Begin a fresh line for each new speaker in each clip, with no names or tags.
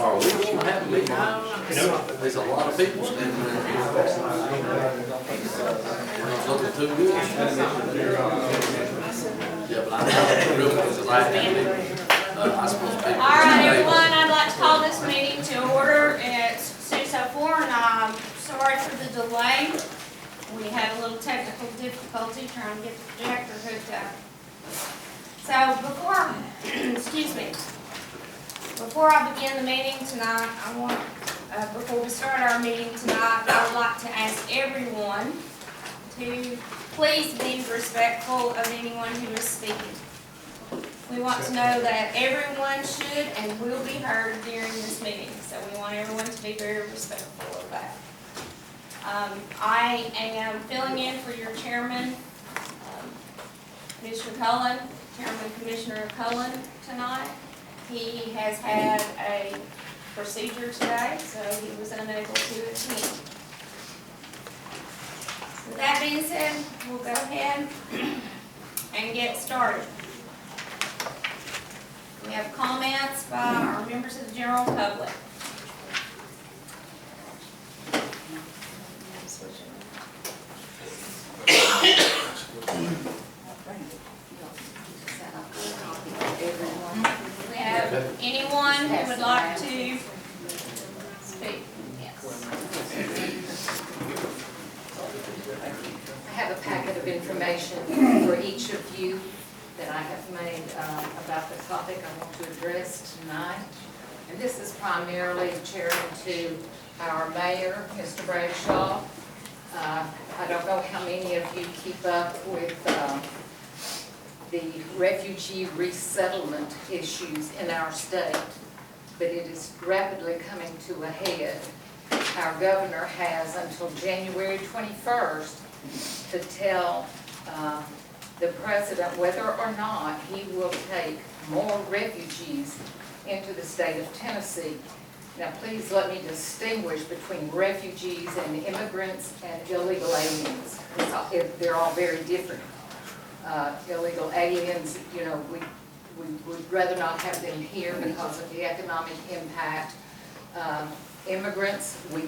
Are we gonna have a meeting? There's a lot of people standing around here. We're not looking too good. Yeah, but I know real quick, because I have to be, I suppose people.
All right, everyone, I'd like to call this meeting to order. It's 6:04, and I'm sorry for the delay. We had a little technical difficulty trying to get the projector hooked up. So before I begin the meeting tonight, before we start our meeting tonight, I would like to ask everyone to please be respectful of anyone who is speaking. We want to know that everyone should and will be heard during this meeting, so we want everyone to be very respectful of that. I am filling in for your chairman, Commissioner Cullen, Chairman Commissioner Cullen tonight. He has had a procedure today, so he was unable to attend. With that being said, we'll go ahead and get started. We have comments by our members of the general public. We have anyone who would like to speak? Yes.
I have a packet of information for each of you that I have made about the topic I want to address tonight. And this is primarily charitable to our mayor, Mr. Bradshaw. I don't know how many of you keep up with the refugee resettlement issues in our state, but it is rapidly coming to a head. Our governor has until January 21st to tell the president whether or not he will take more refugees into the state of Tennessee. Now, please let me distinguish between refugees and immigrants and illegal aliens. They're all very different. Illegal aliens, you know, we would rather not have them here because of the economic impact. Immigrants, we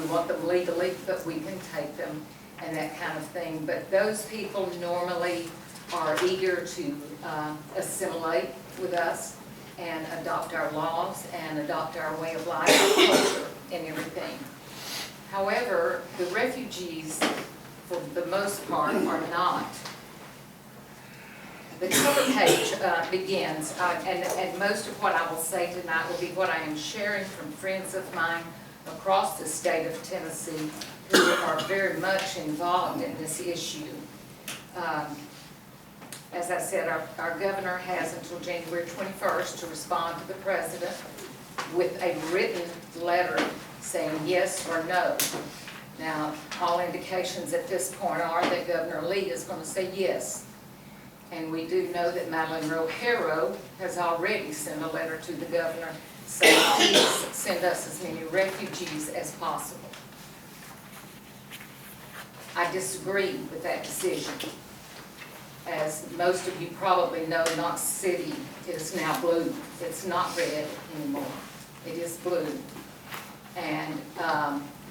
want them legally, but we can take them and that kind of thing. But those people normally are eager to assimilate with us and adopt our laws and adopt our way of life, our culture, and everything. However, the refugees, for the most part, are not. The cover page begins, and most of what I will say tonight will be what I am sharing from friends of mine across the state of Tennessee who are very much involved in this issue. As I said, our governor has until January 21st to respond to the president with a written letter saying yes or no. Now, all indications at this point are that Governor Lee is going to say yes. And we do know that Madeline Rohero has already sent a letter to the governor saying, please send us as many refugees as possible. I disagree with that decision. As most of you probably know, Knox City is now blue. It's not red anymore. It is blue. And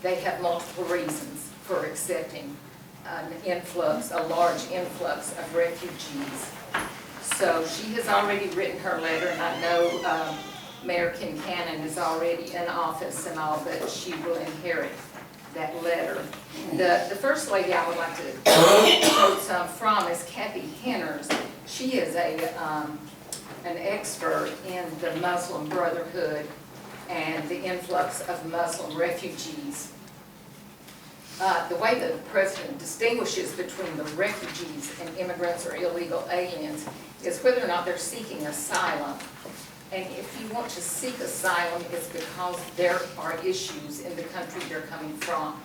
they have multiple reasons for accepting a large influx of refugees. So she has already written her letter, and I know Mayor Kincannon is already in office and all, but she will inherit that letter. The first lady I would like to quote some from is Kathy Henners. She is an expert in the Muslim Brotherhood and the influx of Muslim refugees. The way the president distinguishes between the refugees and immigrants or illegal aliens is whether or not they're seeking asylum. And if you want to seek asylum, it's because there are issues in the country they're coming from.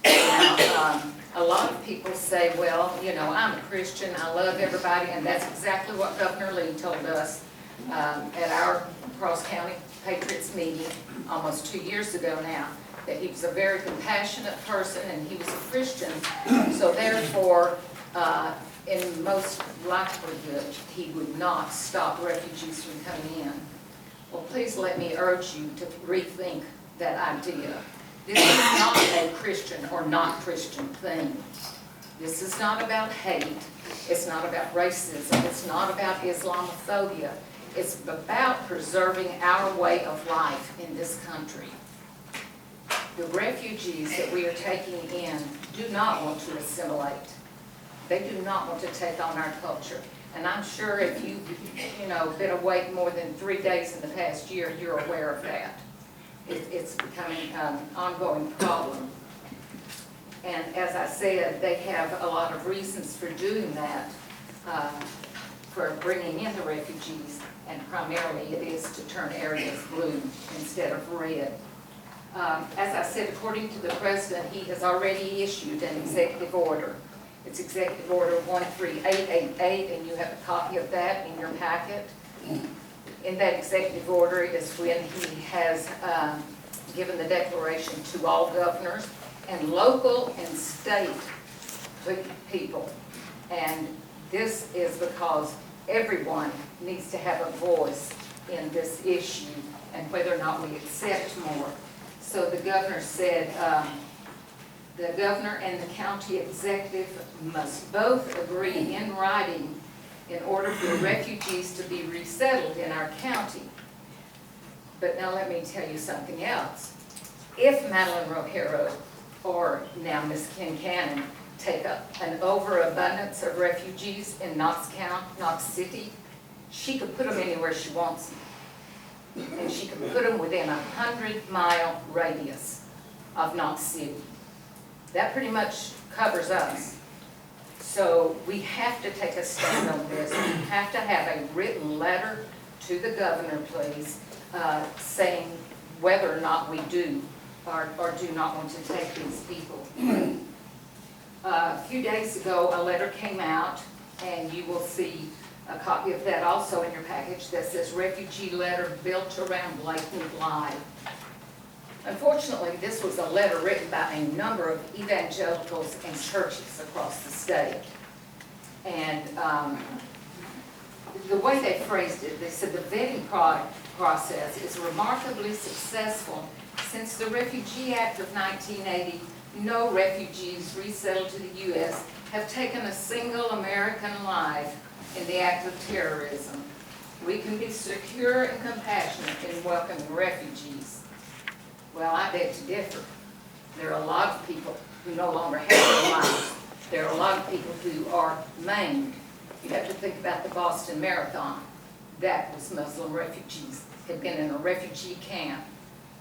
Now, a lot of people say, well, you know, I'm a Christian, I love everybody, and that's exactly what Governor Lee told us at our cross-county Patriots meeting almost 2 years ago now, that he was a very compassionate person and he was a Christian, so therefore, in most likelihood, he would not stop refugees from coming in. Well, please let me urge you to rethink that idea. This is not a Christian or not Christian thing. This is not about hate. It's not about racism. It's not about Islamophobia. It's about preserving our way of life in this country. The refugees that we are taking in do not want to assimilate. They do not want to take on our culture. And I'm sure if you've, been awake more than 3 days in the past year, you're aware of that. It's becoming an ongoing problem. And as I said, they have a lot of reasons for doing that, for bringing in the refugees, and primarily it is to turn areas blue instead of red. As I said, according to the President, he has already issued an executive order. It's Executive Order 13888, and you have a copy of that in your packet. In that executive order is when he has given the declaration to all governors and local and state people. And this is because everyone needs to have a voice in this issue and whether or not we accept more. So the governor said, the governor and the county executive must both agree in writing in order for refugees to be resettled in our county. But now let me tell you something else. If Madeline Rohero or now Ms. Kincannon take up an overabundance of refugees in Knox County, Knox City, she could put them anywhere she wants them. And she could put them within a 100-mile radius of Knox City. That pretty much covers us. So we have to take a stand on this. We have to have a written letter to the governor, please, saying whether or not we do or do not want to take these people. A few days ago, a letter came out, and you will see a copy of that also in your package that says refugee letter built around Blatant Live. Unfortunately, this was a letter written by a number of evangelicals and churches across the state. And the way they phrased it, they said the vetting process is remarkably successful. Since the Refugee Act of 1980, no refugees resettled to the U.S. have taken a single American life in the act of terrorism. We can be secure and compassionate in welcoming refugees. Well, I beg to differ. There are a lot of people who no longer have their lives. There are a lot of people who are maimed. You have to think about the Boston Marathon. That was Muslim refugees, had been in a refugee camp,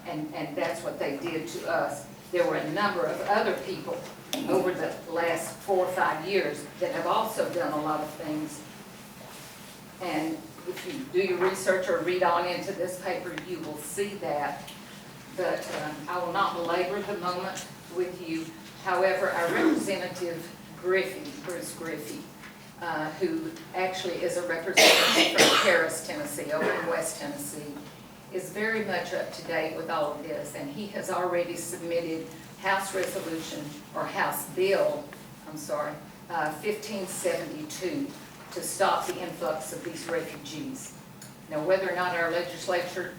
and that's what they did to us. There were a number of other people over the last 4 or 5 years that have also done a lot of things. And if you do your research or read on into this paper, you will see that. But I will not belabor the moment with you. However, our Representative Bruce Griffey, who actually is a representative from Paris, Tennessee, over in West Tennessee, is very much up to date with all of this, and he has already submitted House Resolution, or House Bill, 1572, to stop the influx of these refugees. Now, whether or not our legislators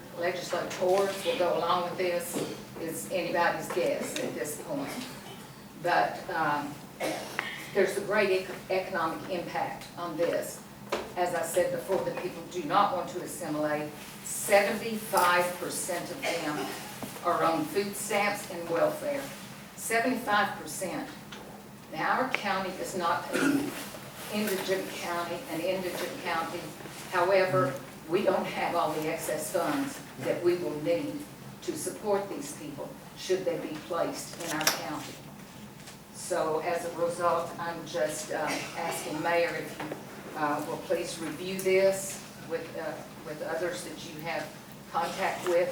will go along with this is anybody's guess at this point. But there's a great economic impact on this. As I said before, the people do not want to assimilate. 75% of them are on food stamps and welfare. 75%. Now, our county is not an indigent county. However, we don't have all the excess funds that we will need to support these people should they be placed in our county. So as a result, I'm just asking Mayor if you will please review this with others that you have contact with,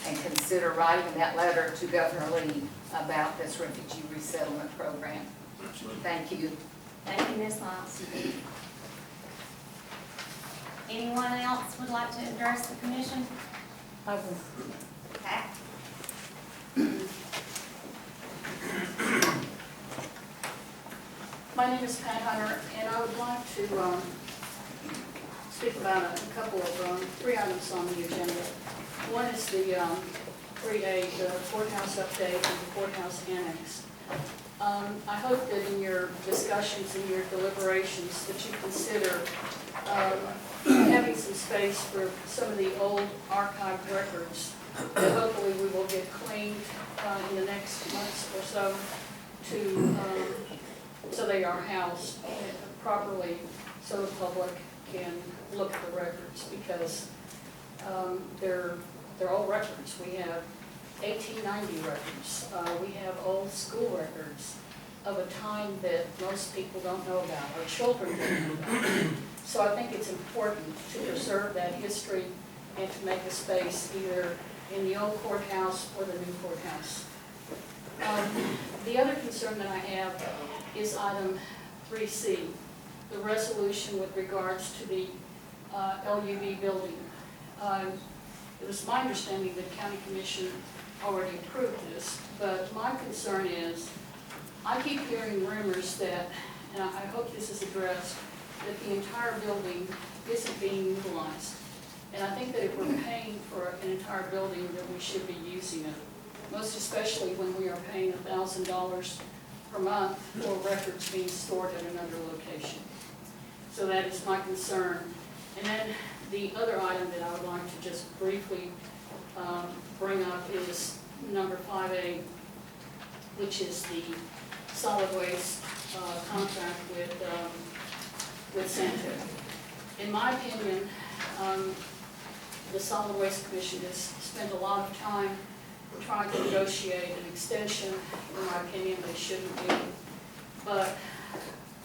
and consider writing that letter to Governor Lee about this refugee resettlement program. Thank you.
Thank you, Ms. Moss. Anyone else would like to address the commission? Pat?
My name is Pat Hunter, and I would like to speak about a couple of, 3 items on the agenda. One is the 3A, the courthouse update and the courthouse annex. I hope that in your discussions and your deliberations that you consider having some space for some of the old archived records that hopefully we will get cleaned in the next months or so to, so they are housed properly so the public can look at the records, because they're old records. We have 1890 records. We have old school records of a time that most people don't know about, or children don't know about. So I think it's important to preserve that history and to make a space either in the old courthouse or the new courthouse. The other concern that I have is item 3C, the resolution with regards to the LUV building. It was my understanding that County Commission already approved this, but my concern is, I keep hearing rumors that, and I hope this is addressed, that the entire building isn't being utilized. And I think that if we're paying for an entire building, that we should be using it, most especially when we are paying $1,000 per month for records being stored at another location. So that is my concern. And then the other item that I would like to just briefly bring up is number 5A, which is the solid waste contract with Santa. In my opinion, the Solid Waste Commission has spent a lot of time trying to negotiate an extension. In my opinion, they shouldn't be. But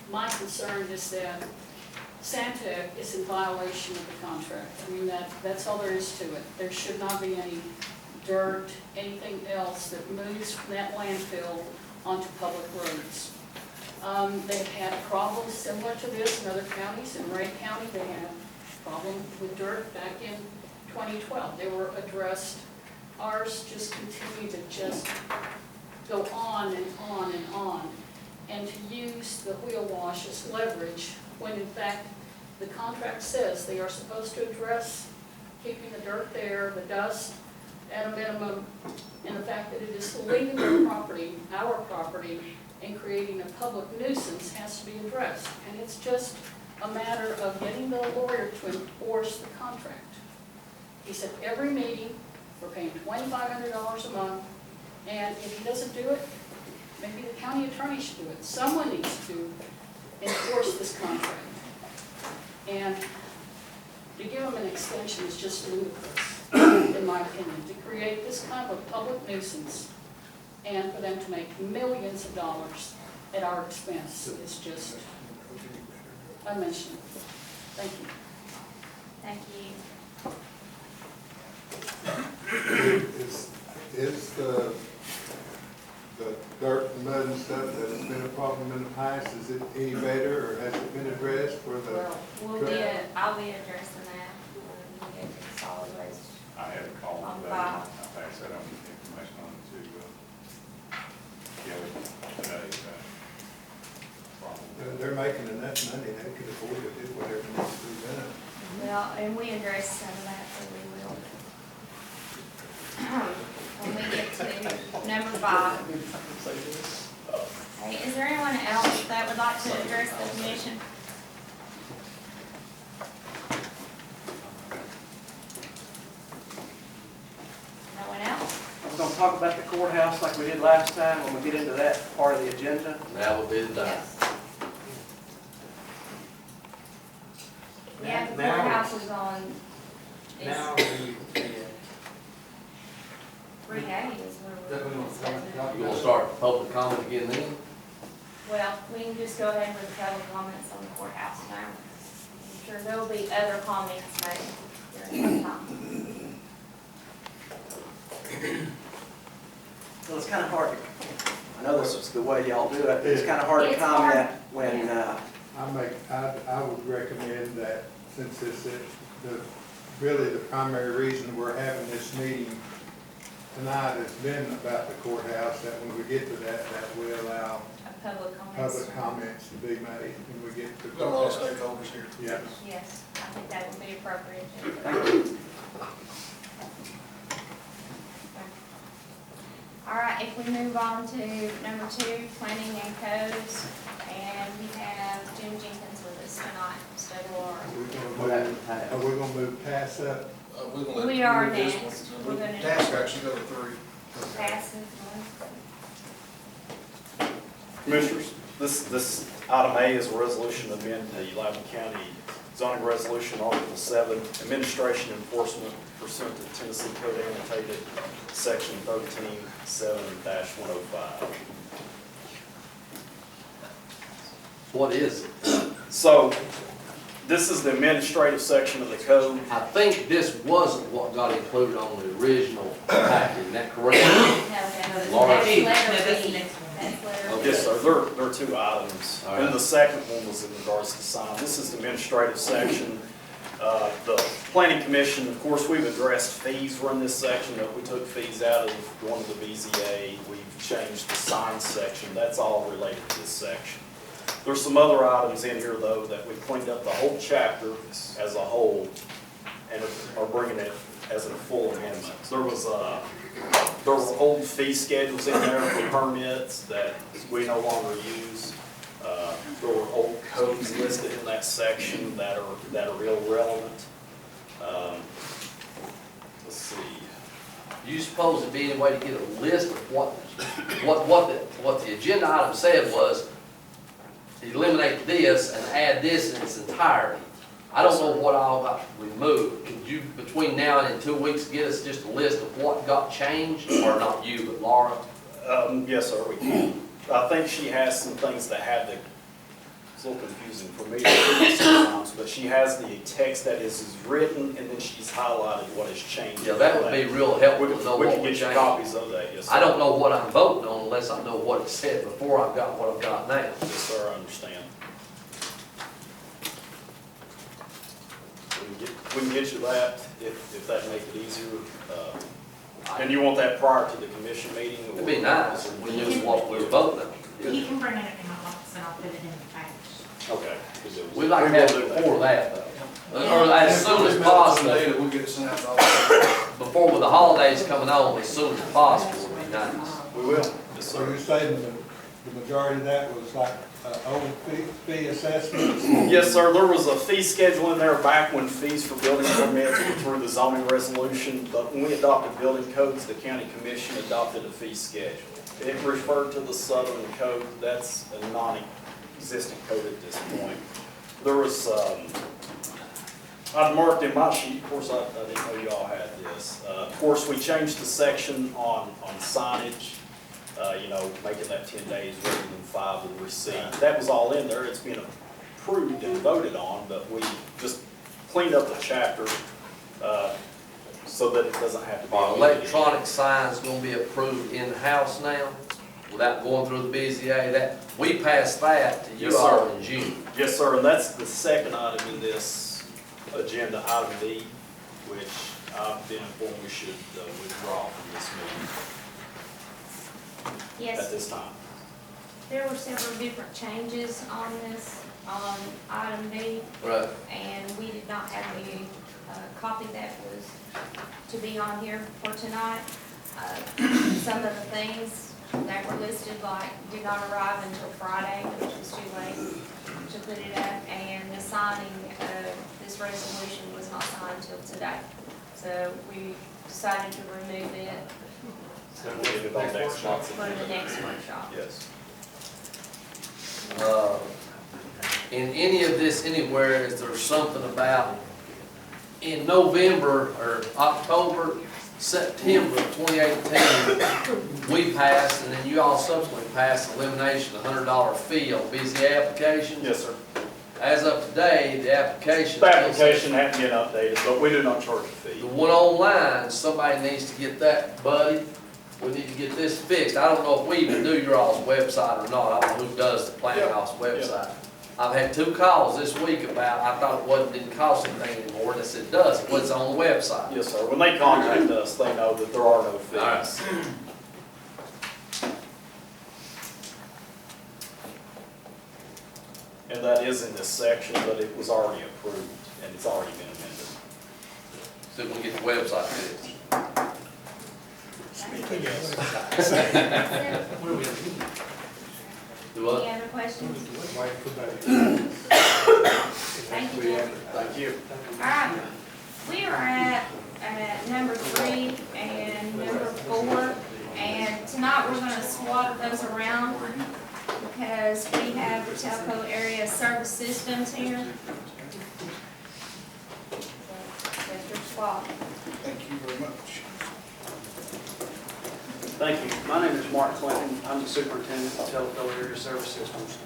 my concern is that Santa is in violation of the contract. I mean, that's all there is to it. There should not be any dirt, anything else that moves from that landfill onto public roads. They've had problems similar to this in other counties. In Ray County, they had a problem with dirt back in 2012. They were addressed. Ours just continue to just go on and on and on, and to use the wheel wash as leverage when in fact the contract says they are supposed to address keeping the dirt there, the dust at a minimum, and the fact that it is leaving their property, our property, and creating a public nuisance has to be addressed. And it's just a matter of getting the lawyer to enforce the contract. He said every meeting, we're paying $2,500 a month, and if he doesn't do it, maybe the county attorney should do it. Someone needs to enforce this contract. And to give them an extension is just ludicrous, in my opinion, to create this kind of a public nuisance and for them to make millions of dollars at our expense is just unmentionable. Thank you.
Thank you.
Is the dirt and mud and stuff that's been a problem in the past, is it any better, or has it been addressed for the?
Well,
I'll be addressing that when we get to solid waste.
I had a call
On
today,
file.
I passed that on information on to Kelly today, probably.
They're making enough money, they could afford to do whatever needs to be done.
Well, and we address some of that, so we will. When we get to number 5. Okay, is there anyone else that would like to address the commission? No one else?
We're gonna talk about the courthouse like we did last time when we get into that part of the agenda.
Now will be the time.
Yeah, the
Now-
courthouse is on,
Now,
it's 3A is where we're.
You gonna start public comment again then?
Well, we can just go ahead with the public comments on the courthouse now. I'm sure there will be other comments made during that time.
Well, it's kind of hard to, I know this is the way y'all do it, it's kind of hard to
It's
comment
hard,
when,
I would recommend that, since really the primary reason we're having this meeting tonight has been about the courthouse, that when we get to that we allow
public comments.
public comments to be made when we get to.
We've got a lot of stakeholders here.
Yeah.
Yes, I think that would be appropriate. All right, if we move on to number 2, planning and codes, and we have Jim Jenkins with us tonight, state law.
Are we gonna move past that?
We're gonna let
We
you
are
do this
next.
one.
We're gonna-
Task actually go to 3.
Pass it.
Commissioners, this item A is a resolution to amend the Loudon County zoning resolution, Article 7, administration enforcement pursuant to Tennessee Code annotated section 13-7-105.
What is it?
So, this is the administrative section of the code.
I think this wasn't what got included on the original packet, is that correct? Laura?
That's letter
that's the
B.
next one.
That's letter
Okay.
B.
Yes, sir, there are 2 items.
All right.
And the second one was in regards to sign. This is the administrative section. The planning commission, of course, we've addressed fees. We're in this section, that we took fees out of going to the BZA. We've changed the sign section. That's all related to this section. There's some other items in here, though, that we cleaned up the whole chapter as a whole and are bringing it as a full amendment. There were old fee schedules in there for permits that we no longer use. There were old codes listed in that section that are irrelevant. Let's see.
You suppose it'd be any way to get a list of what the agenda item said was eliminate this and add this in its entirety. I don't know what all got removed. Could you, between now and in 2 weeks, get us just a list of what got changed? Or not you, but Laura?
Yes, sir, we can. I think she has some things that have it's a little confusing for me sometimes, but she has the text that is written, and then she's highlighted what has changed.
Yeah, that would be real helpful to know
We
what
can
we
get you
changed.
copies of that, yes, sir.
I don't know what I'm voting on unless I know what it said before I've got what I've got now.
Yes, sir, I understand. We can get you that, if that makes it easier. And you want that prior to the commission meeting? or-
It'd be nice if we knew what we were voting on.
You can bring it in my office and I'll put it in the package.
Okay.
We'd like to have it before that, though. Or as soon as possible,
We'll get it sent out to all.
before with the holidays coming on, as soon as possible would be nice.
We will, yes,
So
sir.
you're saying the majority of that was like old fee assessments?
Yes, sir, there was a fee schedule in there back when fees for building permits were through the zoning resolution, but when we adopted building codes, the county commission adopted a fee schedule. It referred to the Southern Code. That's a non-existent code at this point. There was, I've marked in my sheet, of course, I didn't know you all had this. Of course, we changed the section on signage, making that 10 days rather than 5 with receipt. That was all in there. It's been approved and voted on, but we just cleaned up the chapter so that it doesn't have to be.
Are electronic signs gonna be approved in-house now, without going through the BZA? That, we passed that to you
Yes,
all
sir.
in June.
Yes, sir, and that's the second item in this agenda, item B, which I've been informed we should withdraw from this meeting at
Yes,
this time.
there were several different changes on this, on item B,
Right.
and we did not have a copy that was to be on here for tonight. Some of the things that were listed, like, did not arrive until Friday, which was too late to put it up, and the signing of this resolution was not signed until today. So we decided to remove it
So we'll get it on next month's
for the
agenda.
next workshop.
Yes.
In any of this anywhere, is there something about in November or October, September 2018, we passed, and then you all subsequently passed elimination of $100 fee on BZA applications?
Yes, sir.
As of today, the application.
The application hadn't been updated, but we do not charge a fee.
The one online, somebody needs to get that, buddy. We need to get this fixed. I don't know if we even do your all's website or not. I don't know who does the planning house website. I've had 2 calls this week about, I thought it didn't cost anything anymore, and they said it does, it was on the website.
Yes, sir. When they contact us, they know that there are no fees.
All right.
And that is in this section, but it was already approved, and it's already been amended.
So we'll get the website fixed. Do what?
Any other questions?
Wait for that.
Thank you, Jim.
Thank you.
All right, we are at number 3 and number 4, and tonight we're gonna swap those around because we have the telco area service systems here. Mr. Swap.
Thank you very much.
Thank you. My name is Mark Clinton. I'm the superintendent of Telco Area Service Systems.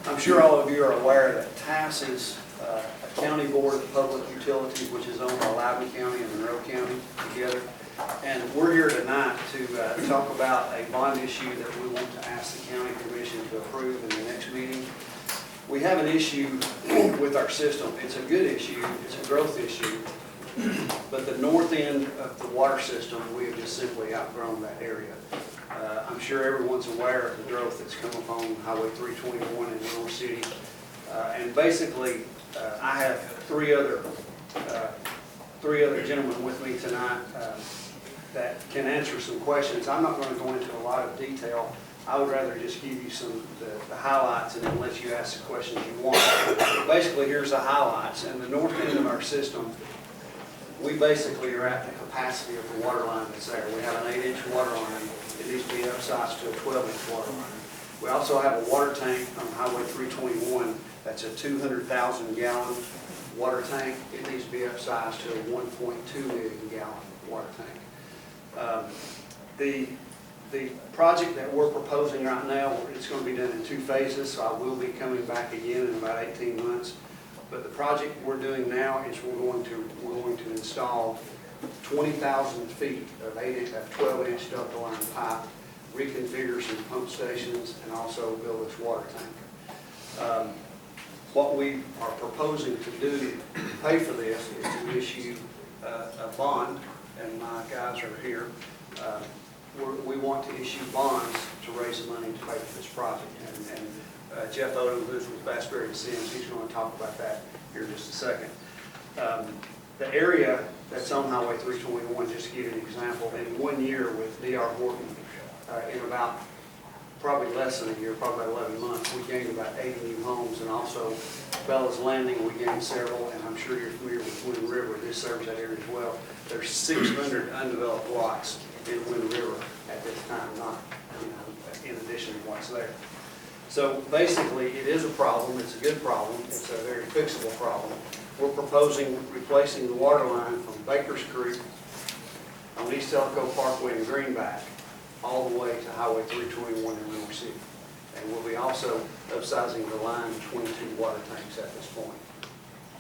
I'm sure all of you are aware that TAS is a county board of public utilities, which is owned by Loudon County and Monroe County together. And we're here tonight to talk about a bond issue that we want to ask the county commission to approve in the next meeting. We have an issue with our system. It's a good issue. It's a growth issue. But the north end of the water system, we have just simply outgrown that area. I'm sure everyone's aware of the growth that's come upon Highway 321 in North City. And basically, I have three other gentlemen with me tonight that can answer some questions. I'm not going to go into a lot of detail. I would rather just give you the highlights and then let you ask the questions you want. Basically, here's the highlights. In the north end of our system, we basically are at the capacity of the water line that's there. We have an 8-inch water line. It needs to be upsized to a 12-inch water line. We also have a water tank on Highway 321 that's a 200,000 gallon water tank. It needs to be upsized to a 1.2 million gallon water tank. The project that we're proposing right now, it's going to be done in 2 phases, so I will be coming back again in about 18 months. But the project we're doing now is we're going to install 20,000 feet of 12-inch ductile iron pipe, reconfigure some pump stations, and also build this water tank. What we are proposing to do to pay for this is to issue a bond, and my guys are here. We want to issue bonds to raise the money to pay for this project. And Jeff Odom, who's with Bass, Berry & Sims, he's going to talk about that here in just a second. The area that's on Highway 321, just to give you an example, in 1 year with D.R. Horton, in about probably less than a year, probably about 11 months, we gained about 80 new homes, and also Bella's Landing, we gained several, and I'm sure you're familiar with Wind River. This serves that area as well. There's 600 undeveloped lots in Wind River at this time, not in addition to what's there. So basically, it is a problem. It's a good problem. It's a very fixable problem. We're proposing replacing the water line from Baker's Creek on East Elko Parkway and Greenback all the way to Highway 321 in North City. And we'll be also upsizing the line to 22 water tanks at this point.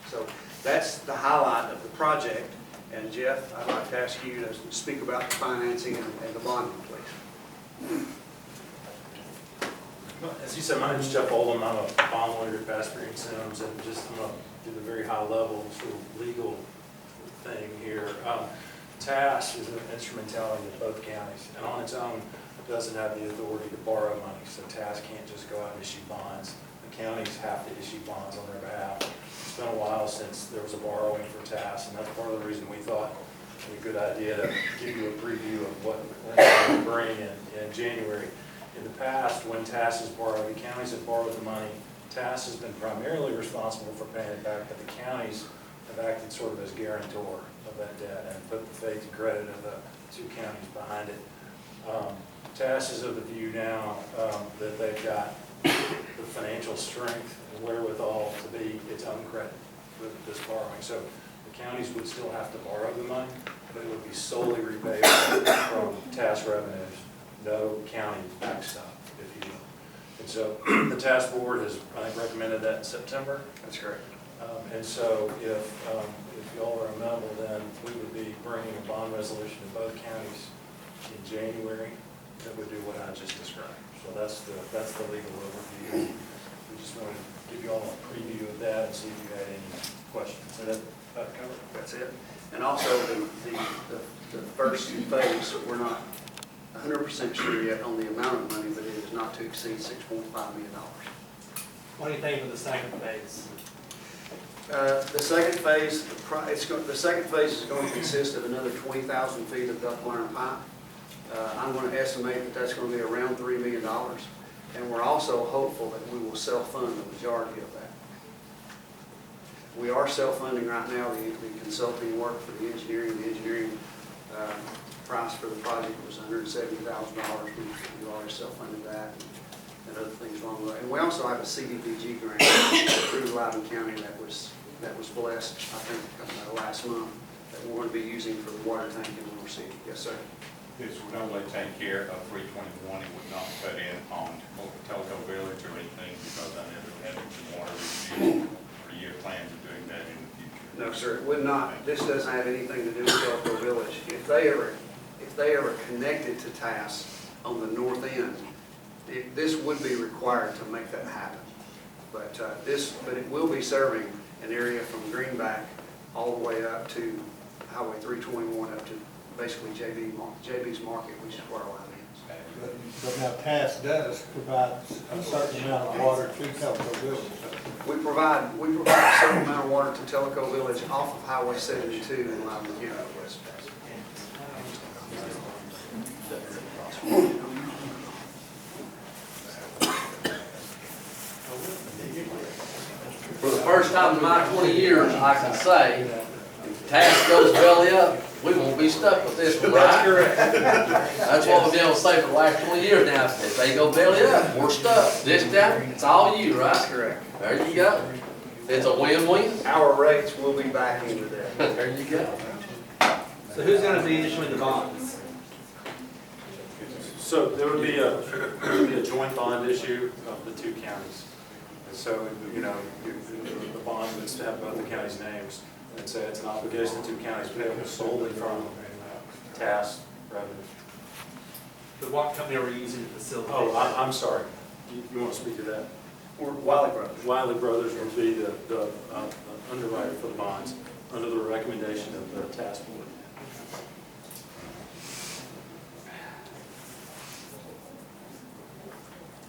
So that's the highlight of the project. And Jeff, I'd like to ask you to speak about the financing and the bonding, please.
As you said, my name is Jeff Oldham. I'm a bond lawyer at Bass, Berry & Sims, and just I'm going to do the very high level sort of legal thing here. TAS is an instrumentality of both counties, and on its own doesn't have the authority to borrow money, so TAS can't just go out and issue bonds. The counties have to issue bonds on their behalf. It's been a while since there was a borrowing for TAS, and that's part of the reason we thought it would be a good idea to give you a preview of what we're going to bring in January. In the past, when TAS has borrowed, the counties have borrowed the money. TAS has been primarily responsible for paying it back, but the counties have acted sort of as guarantor of that debt and put the faith and credit of the 2 counties behind it. TAS is of the view now that they've got the financial strength and wherewithal to be its own credit with this borrowing. So the counties would still have to borrow the money, but it would be solely repaid from TAS revenues. No county backstop, if you will. And so the task board has, I think, recommended that in September.
That's correct.
And so if y'all are amenable, then we would be bringing a bond resolution to both counties in January that would do what I just described. So that's the legal overview. We just wanted to give you all a preview of that and see if you had any questions.
So that covered? That's it. And also the first phase, we're not 100% sure yet on the amount of money, but it is not to exceed $6.5 million.
What do you think of the second phase?
The second phase, the second phase is going to consist of another 20,000 feet of ductile iron pipe. I'm going to estimate that that's going to be around $3 million. And we're also hopeful that we will self-fund the majority of that. We are self-funding right now the consulting work for the engineering. The engineering price for the project was $170,000. We've already self-funded that and other things along the way. And we also have a CDBG grant through Loudon County that was blessed, I think, last month, that we're going to be using for the water tank in Moore City. Yes, sir.
This would only take care of 321, it would not cut in on Telco Village or anything, because I never had some water review or year plans of doing that in the future.
No, sir, it would not. This doesn't have anything to do with Loco Village. If they ever connected to TAS on the north end, this would be required to make that happen. But it will be serving an area from Greenback all the way up to Highway 321 up to basically JB's Market, which is where our line is.
But now TAS does provide a certain amount of water to Telco Village.
We provide a certain amount of water to Telco Village off of Highway 72 in Loudon County.
For the first time in my 20 years, I can say, if TAS goes belly up, we won't be stuck with this one, right?
That's correct.
That's what we've been able to say for the last 20 years now. If they go belly up, we're stuck. This time, it's all you, right?
That's correct.
There you go. It's a win-win.
Our rates will be back into that.
There you go.
So who's going to be issuing the bonds?
So there would be a joint bond issue of the two counties. And so, you know, the bond would have both the counties' names. And so it's an obligation of the two counties payable solely from TAS revenue.
But what company are we using to facilitate?
Oh, I'm sorry. You want to speak to that?
Or Wiley Brothers.
Wiley Brothers would be the underwriter for the bonds under the recommendation of the TAS board.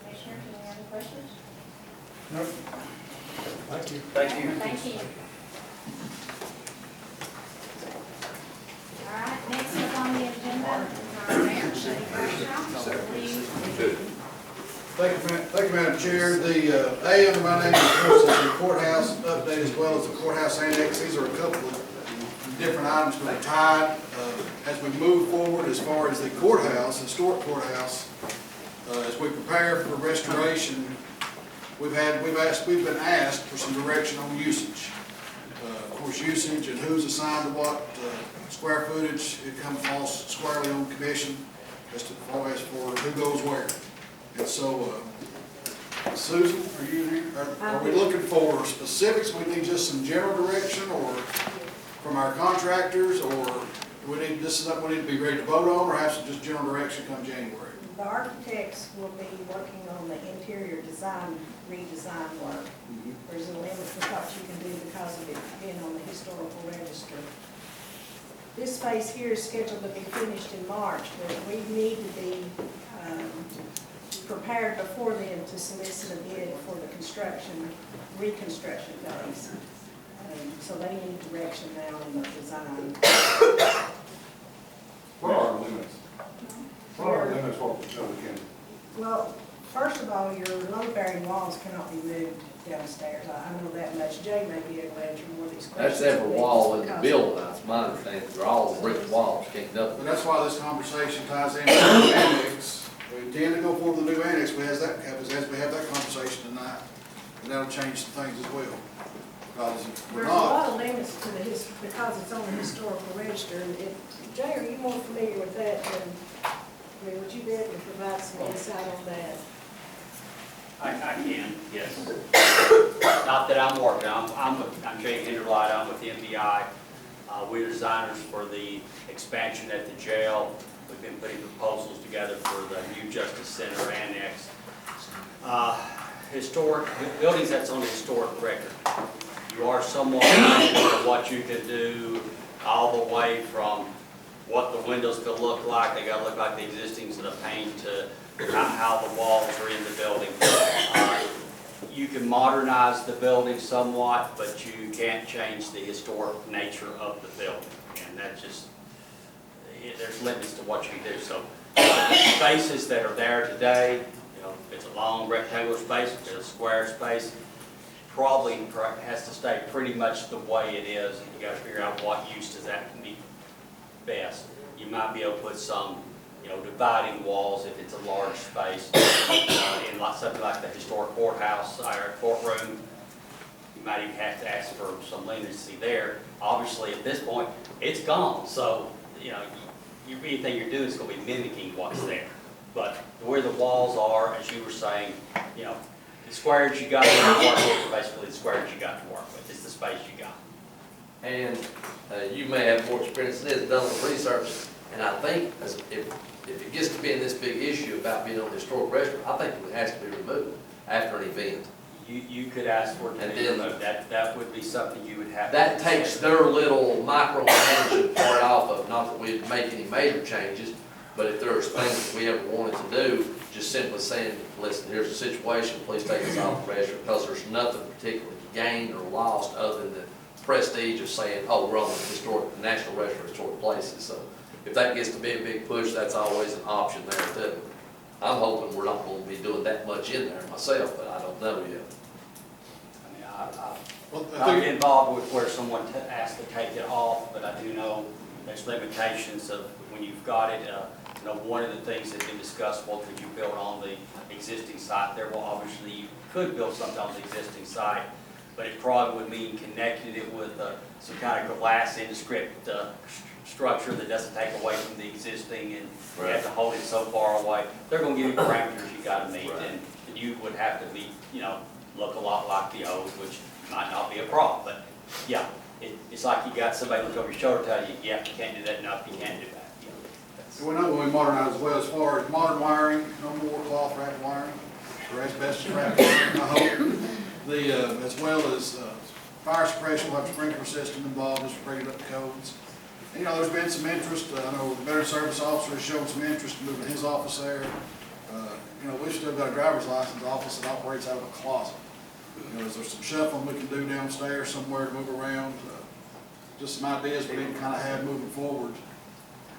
Commissioner, any other questions?
Nope. Thank you.
Thank you.
Thank you. All right, next up on the agenda, our mayor, Shady Birdshaw.
Thank you, Madam Chair. Under my name, of course, is the courthouse update as well as the courthouse annex. These are a couple of different items that are tied. As we move forward as far as the courthouse, historic courthouse, as we prepare for restoration, we've been asked for some direction on usage. Of course, usage and who's assigned to what square footage, it falls squarely on commission as far as for who goes where. And so, Susan, are you here? Are we looking for specifics? We need just some general direction, or from our contractors, or we need we need to be ready to vote on, or have some just general direction come January?
The architects will be working on the interior design, redesign work. There's a limit to what you can do because of it being on the historical register. This phase here is scheduled to be finished in March, but we need to be prepared before then to solicit a bid for the reconstruction phase. So they need direction now in the design.
What are our limits? What are our limits for we can?
Well, first of all, your load-bearing walls cannot be moved downstairs. I know that much. Jay may be able to answer more of these questions.
That's every wall in the building, that's my understanding. They're all brick walls, can't nothing.
And that's why this conversation ties into the new annex. We intend to go forward with the new annex, as we have that conversation tonight, and that'll change some things as well. Because if we're
There's a lot
not,
of limits to because it's on the historical register. And Jay, are you more familiar with that than, would you be able to provide some insight on that?
I can, yes. Not that I'm working, I'm Jay Hinderlight, I'm with the MBI. We're designers for the expansion at the jail. We've been putting proposals together for the new Justice Center annex. Historic, buildings that's on the historic record. You are somewhat limited to what you can do, all the way from what the windows could look like. They gotta look like the existing, to the paint, to how the walls are in the building. you can modernize the building somewhat, but you can't change the historic nature of the building. And that just, there's limits to what you can do. So spaces that are there today, you know, if it's a long rectangular space, if it's a square space, probably has to stay pretty much the way it is. And you got to figure out what use does that meet best. You might be able to put some, you know, dividing walls if it's a large space. In like something like the historic courthouse or courtroom, you might even have to ask for some leniency there. Obviously, at this point, it's gone. So, you know, anything you're doing is going to be mimicking what's there. But where the walls are, as you were saying, you know, the squares you got to work with are basically the squares you got to work with. It's the space you got.
And you may have more experience than this, done some research, and I think if it gets to being this big issue about being on the historic restaurant, I think it has to be removed after an event.
You could ask for it to be removed. That would be something you would have to.
That takes their little micromanaging part off of, not that we'd make any major changes, but if there's things that we ever wanted to do, just simply saying, listen, here's the situation, please take us off the restaurant, because there's nothing particularly gained or lost other than the prestige of saying, oh, we're on the historic, National Register of Historic Places. So if that gets to be a big push, that's always an option there too. I'm hoping we're not going to be doing that much in there myself, but I don't know yet.
I mean, I'm not involved with where someone asked to take it off, but I do know there's limitations of when you've got it. You know, one of the things that's been discussed, well, could you build on the existing site there? Well, obviously you could build something on the existing site, but it probably would mean connecting it with some kind of glass indescript structure that doesn't take away from the existing, and you have to hold it so far away. They're going to give you parameters you got to meet, and you would have to meet, you know, look a lot like the old, which might not be a problem. But yeah, it's like you got somebody look over your shoulder tell you, yeah, you can't do that enough, you can't do that. You know,
So we know when we modernize as well, as far as modern wiring, no more cloth wrap wiring, or asbestos wrap wiring, I hope. As well as fire suppression, we'll have a sprinkler system involved, just bring it up to codes. And, you know, there's been some interest, I know the Veteran Service Officer has shown some interest in moving his office there. You know, we've still got a driver's license office that operates out of a closet. You know, is there some shuffling we can do downstairs somewhere to move around? Just some ideas we need to kind of have moving forward.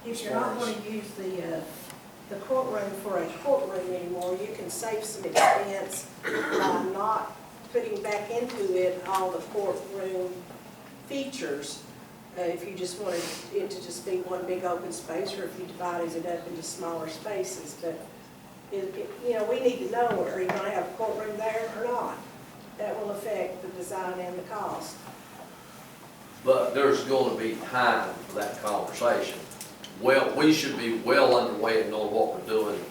If you're not going to use the courtroom for a courtroom anymore, you can save some expense by not putting back into it all the courtroom features. If you just wanted it to just be one big open space, or if you divided it up into smaller spaces. But, you know, we need to know, are you going to have a courtroom there or not? That will affect the design and the cost.
But there's going to be time for that conversation. Well, we should be well underway in knowing what we're doing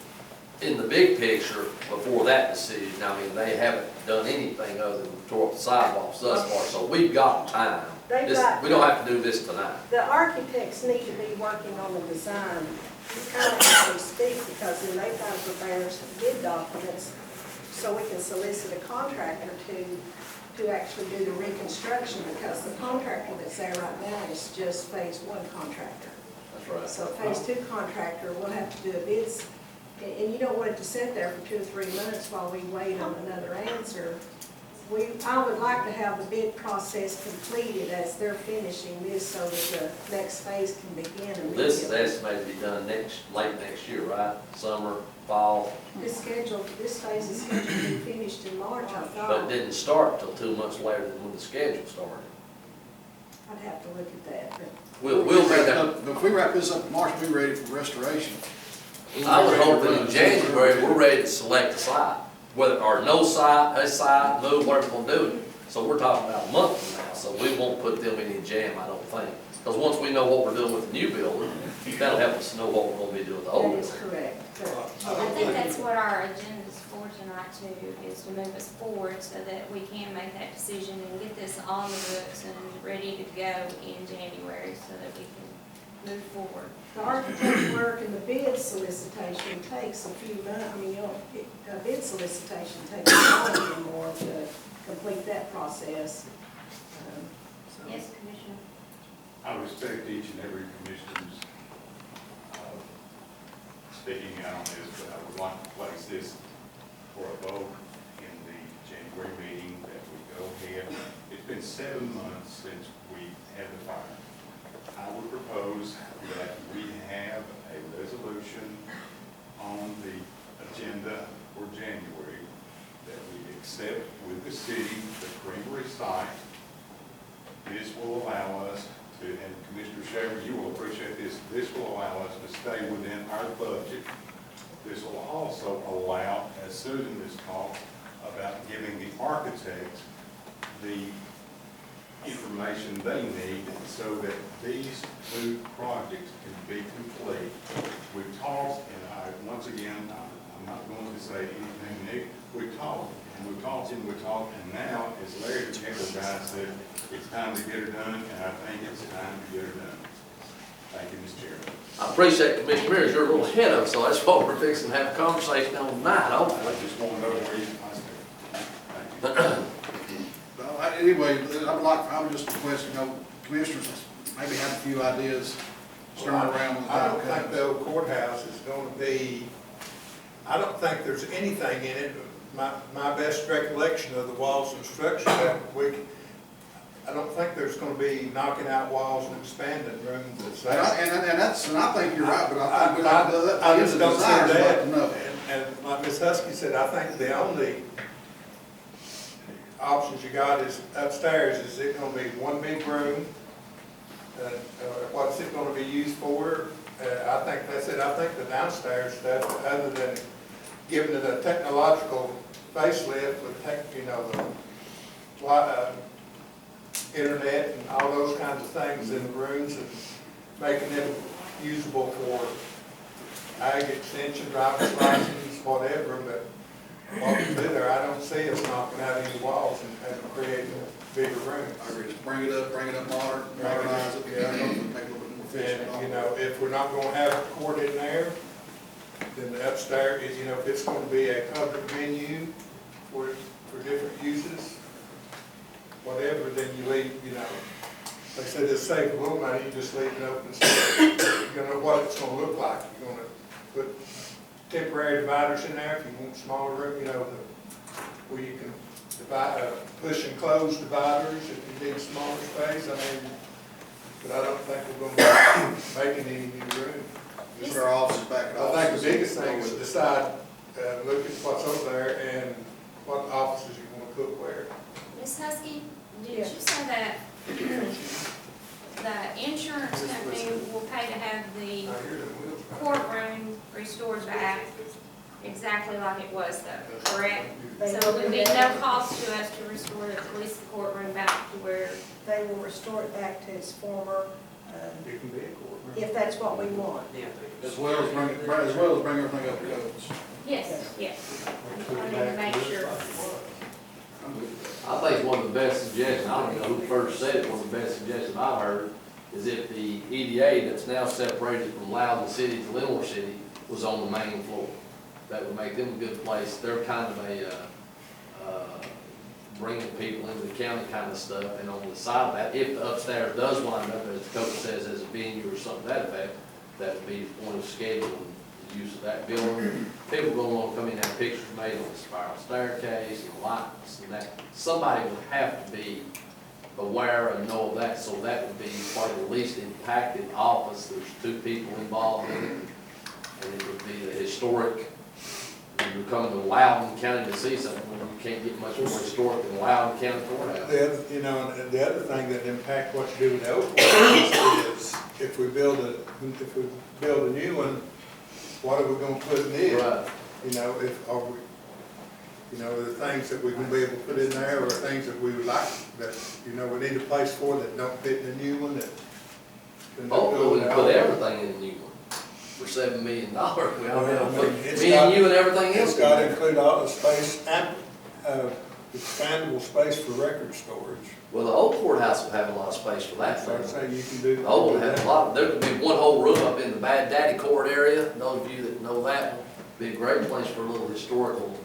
in the big picture before that decision. I mean, they haven't done anything other than tore up the sidewalks thus far, so we've got time. We don't have to do this tonight.
The architects need to be working on the design kind of as we speak, because then they've got to prepare some bid documents so we can solicit a contractor to actually do the reconstruction, because the contractor that's there right now is just phase one contractor.
That's right.
So phase two contractor will have to do a bids, and you don't want it to sit there for 2 or 3 months while we wait on another answer. I would like to have the bid process completed as they're finishing this, so that the next phase can begin.
This is estimated to be done late next year, right? Summer, fall?
This phase is scheduled to be finished in March, I thought.
But it didn't start till 2 months later than when the schedule started.
I'd have to look at that, but.
We'll read that.
If we wrap this up in March, we'll be ready for restoration.
I would hope that in January, we're ready to select a site, whether, or no site, a site, move, whatever we're gonna do. So we're talking about a month from now, so we won't put them in any jam, I don't think. Because once we know what we're doing with the new building, that'll help us know what we're gonna be doing with the old building.
That is correct.
I think that's what our agenda is for tonight too, is to move us forward so that we can make that decision and get this on the books and ready to go in January so that we can move forward.
The architect work and the bid solicitation takes a few months. I mean, a bid solicitation takes a lot or more to complete that process.
Yes, Commissioner?
I respect each and every commissioner's speaking on this, but I would like to place this for a vote in the January meeting that we go ahead. It's been 7 months since we had the fire. I would propose that we have a resolution on the agenda for January that we accept with the city the creamery site. This will allow us to, and Commissioner Shaver, you will appreciate this, this will allow us to stay within our budget. This will also allow, as Susan has talked about, giving the architects the information they need so that these two projects can be complete. We've talked, and once again, I'm not going to say anything negative. We've talked, and we've talked, and we've talked, and now, as Larry the technical guy said, it's time to get her done, and I think it's time to get her done. Thank you, Mr. Chairman.
I appreciate Commissioner Mears, you're a little ahead of us, so that's what we're fixing to have a conversation on tonight, hopefully.
I just want to know the reason I said. Thank you.
Anyway, I would just request, commissioners maybe have a few ideas stirring around.
I don't think the old courthouse is going to be, I don't think there's anything in it. My best recollection of the walls and structure that week, I don't think there's going to be knocking out walls and expanding rooms.
And I think you're right, but
I just don't see that.
No.
And like Ms. Husky said, I think the only options you got is upstairs. Is it going to be one big room? What's it going to be used for? I think that's it. I think the downstairs stuff, other than giving it a technological facelift with the internet and all those kinds of things in the rooms and making them usable for ag extension, driver's license, whatever, but what we do there, I don't see us knocking out any walls and creating bigger rooms.
I agree, just bring it up modernize it, make it a little bit more efficient.
And, if we're not gonna have a court in there, then the upstairs, if it's gonna be a public venue for different uses, whatever, then you leave, like I said, it's safe a little money, you just leave it open, so you know what it's gonna look like. You're gonna put temporary dividers in there if you want smaller room, where you can divide, push and close dividers if you need smaller space. But I don't think we're going to be making any new room.
Just our offices back.
I think the biggest thing is to decide, look at what's over there and what offices you want to put where.
Ms. Husky, did you say that the insurance company will pay to have the courtroom restored back exactly like it was though, correct? So it would be no cost to us to restore at least the courtroom back to where.
They will restore it back to its former,
It can be a courtroom.
if that's what we want.
As well as bring everything up to codes.
Yes, yes. I wanted to make sure.
I think one of the best suggestions, I don't know who first said it, one of the best suggestions I've heard is if the EDA that's now separated from Loudon City to Lenore City was on the main floor. That would make them a good place. They're kind of a, bringing people into the county kind of stuff. And on the side of that, if the upstairs does wind up, as the coach says, as a venue or something to that effect, that would be the point of scheduling the use of that building. People are going to want to come in and have pictures made on the spiral staircase and lights and that. Somebody would have to be aware and know of that, so that would be probably the least impacted office. There's two people involved in it, and it would be the historic. You're coming to Loudon County to see something, you can't get much more historic than Loudon County courthouse.
The other thing that impacts what you do with the old courthouse is if we build a new one, what are we going to put in it?
Right.
The things that we can be able to put in there, or things that we would like that we need a place for that don't fit in the new one.
Hopefully, we can put everything in the new one for $7 million. Me
Me
and you and everything else.
It's got to include all the space, expandable space for record storage.
Well, the old courthouse will have a lot of space for that.
So I'd say you can do.
The old one has a lot. There could be one whole room up in the Bad Daddy Court area. Those of you that know that, would be a great place for a little historical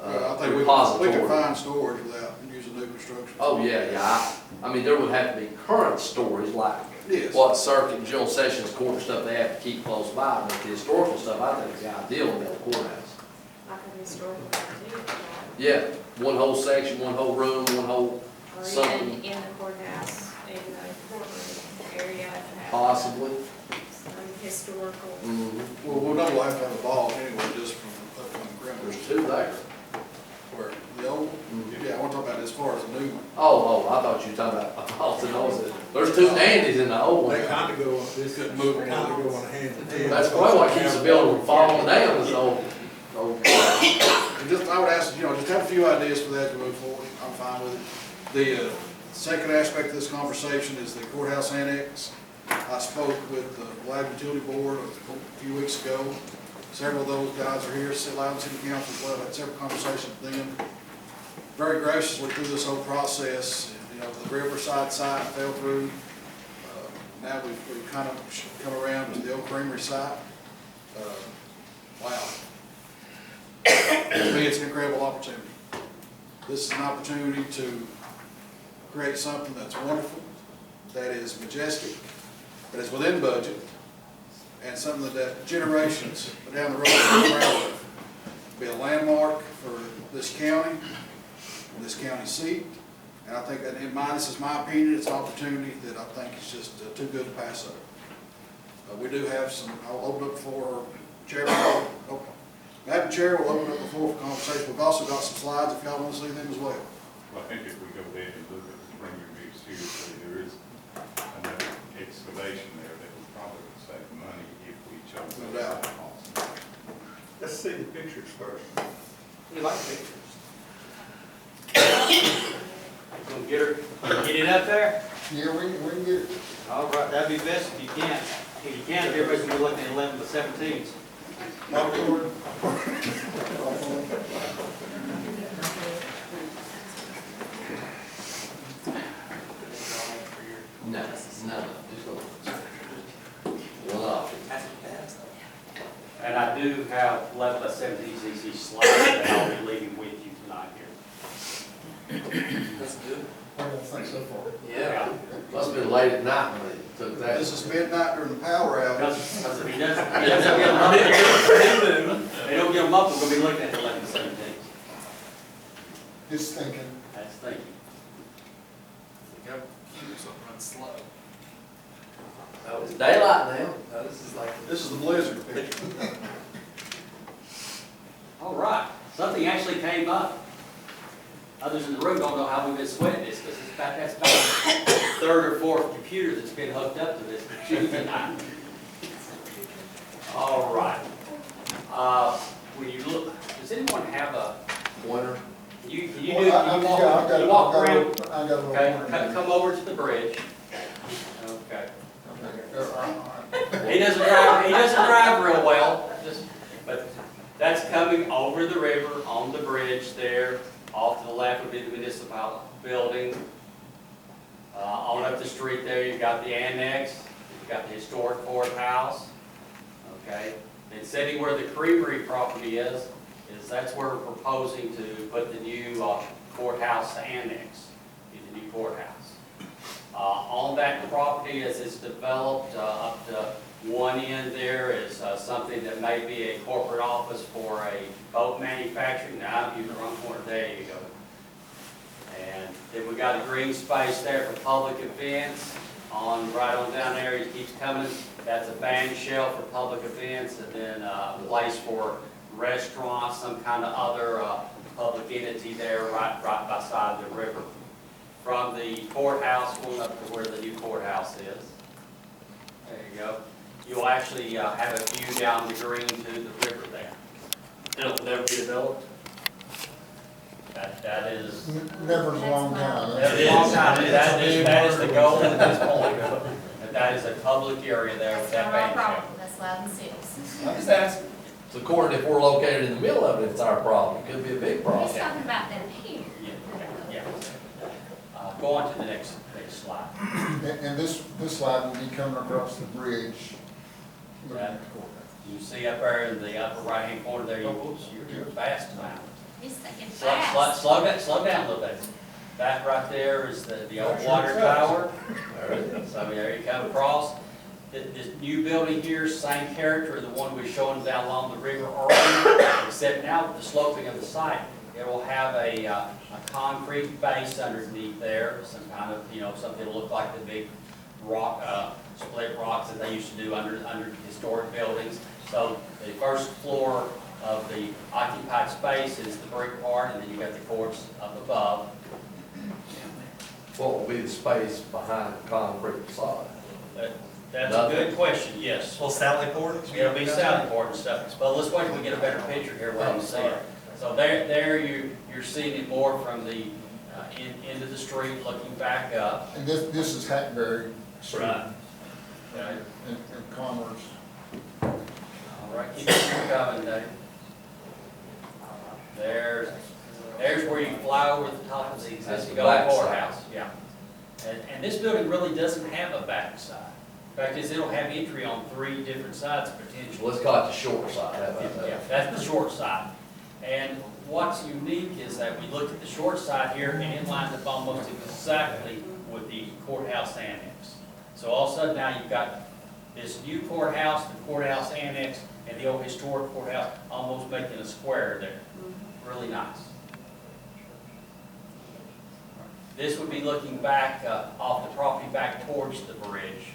I think
repository.
we can find storage without using new construction.
Oh, yeah. I mean, there would have to be current storage, like
Yes.
what circuit and General Sessions Court stuff they have to keep close by. But the historical stuff, I think, is the ideal in the old courthouse.
like a historical too.
Yeah, one whole section, one whole room, one whole
Or
something,
even in the courthouse, in the courtroom area, have
possibly.
some historical.
Mhm.
Well, we'll know we'll have to have a ball anyway, just from upcoming criminals.
There's two there.
Where the old, yeah, I want to talk about as far as the new one.
Oh, I thought you were talking about, I thought the nose. There's two dandies in the old one.
They kind of go, this could move, kind of go on hand in hand.
That's probably what keeps the building from falling down, is old.
And just, I would ask, just have a few ideas for that to move forward. I'm fine with it. The second aspect of this conversation is the courthouse annex. I spoke with the Loudon Utility Board a few weeks ago. Several of those guys are here, Loudon City Council as well. Had several conversations with them. Very graciously through this whole process. The Riverside site fell through. Now we've kind of come around to the Old Creamery site. Wow. To me, it's an incredible opportunity. This is an opportunity to create something that's wonderful, that is majestic, that is within budget, and something that generations down the road will be proud of. Be a landmark for this county, this county seat, and I think that this is my opinion, it's an opportunity that I think is just too good to pass up. We do have some, I'll open up for Chairman. Madam Chair, we'll open up the floor for conversation. We've also got some slides if y'all want to see them as well.
Well, I think if we go ahead and look at the Premier View seriously, there is another excavation there that would probably save money if we chose.
No doubt.
Let's see the pictures first.
We like pictures. Gonna get it up there?
Yeah, we can get it.
All right, that'd be best if you can. If you can, everybody's gonna be looking at 11 to 17s.
No, just one option.
And I do have 11 by 17 cc slides that I'll be leaving with you tonight here.
That's good.
Thanks so far.
Yeah, must have been late at night when they took that.
This is midnight during the power outage.
Because if he doesn't get them up, they don't get them up, we're gonna be looking at 11 to 17.
Just thinking.
That's thinking.
Oh, it's daylight now. Oh, this is
the blizzard picture.
All right, something actually came up. Others in the room don't know how we've been sweating this, because that's about the third or fourth computer that's been hooked up to this machine tonight. All right. When you look, does anyone have a
pointer.
Can you walk around? Okay, come over to the bridge. Okay. He doesn't drive real well, but that's coming over the river on the bridge there. Off to the left would be the municipal building. On up the street there, you've got the annex, you've got the historic courthouse. Okay, and sitting where the Creamery property is that's where we're proposing to put the new courthouse annex, the new courthouse. On that property, as it's developed, up to one end there is something that may be a corporate office for a boat manufacturing. Now, I'm using the wrong corner. There you go. And then we got a green space there for public events. Right on down there, it keeps coming. That's a band shell for public events, and then a place for restaurants, some kind of other public entity there, right beside the river. From the courthouse going up to where the new courthouse is. There you go. You'll actually have a view down the green to the river there. It'll never be developed. That is.
Never's a long time.
That is a long time. That is the goal at this point. That is a public area there with that band shell.
That's Loudon Cities.
I'm just asking. It's according if we're located in the middle of it, it's our problem. It could be a big problem.
He's talking about them here.
Yeah. Go on to the next slide.
And this slide will be coming across the bridge.
Yeah. You see up there in the upper right-hand corner there, you're fast now.
He's thinking fast.
Slow down a little bit. That right there is the old water tower. So there you come across. This new building here, same character, the one we're showing down along the river Oregon, except now with the sloping of the site, it will have a concrete base underneath there, some kind of, something that'll look like the big rock, split rocks that they used to do under historic buildings. So the first floor of the occupied space is the brick part, and then you got the courts up above.
What will be the space behind the concrete facade?
That's a good question, yes.
Well, Sally Port?
It'll be Sally Port and stuff, but let's wait till we get a better picture here where you see it. So there you're seeing it more from the end of the street, looking back up.
And this is Hackberry Street
Right. Okay.
and Commerce.
All right, keep it coming, Dave. There's where you fly over the top of the existing old courthouse, yeah. And this building really doesn't have a back side. In fact, it'll have entry on 3 different sides potentially.
Let's call it the short side, how about
Yeah,
that?
that's the short side. And what's unique is that we looked at the short side here, and it lines up almost exactly with the courthouse annex. So all of a sudden now you've got this new courthouse, the courthouse annex, and the old historic courthouse almost making a square there. Really nice. This would be looking back off the property back towards the bridge.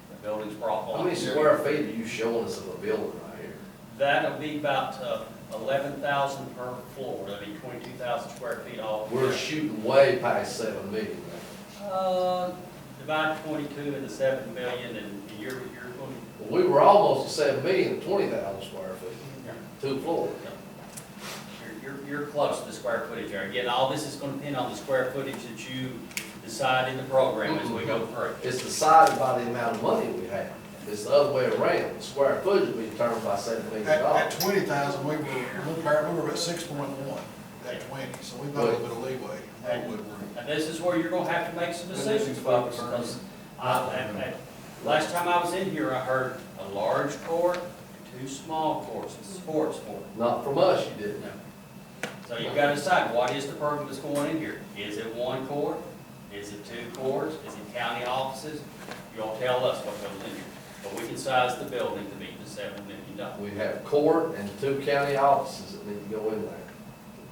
The building's brought
How
along.
many square feet are you showing us of a building right here?
That'll be about 11,000 per floor. That'll be 22,000 square feet all.
We're shooting way past 7 million.
Divide 22 into 7 million, and you're going.
Well, we were almost at 7 million, 20,000 square feet, 2 floors.
You're close to the square footage there. Again, all this is going to depend on the square footage that you decide in the program as we go through.
It's decided by the amount of money we have. It's the other way around. The square footage will be determined by $7 million.
At 20,000, we were about 6.1 at 20, so we've got a little bit of leeway.
And this is where you're going to have to make some decisions, folks, because last time I was in here, I heard a large court and 2 small courts, sports court.
Not from us, you didn't.
No. So you've got to decide, what is the program that's going in here? Is it 1 court? Is it 2 courts? Is it county offices? You'll tell us what goes in here. But we can size the building to meet the $7 million.
We have court and 2 county offices that need to go in there.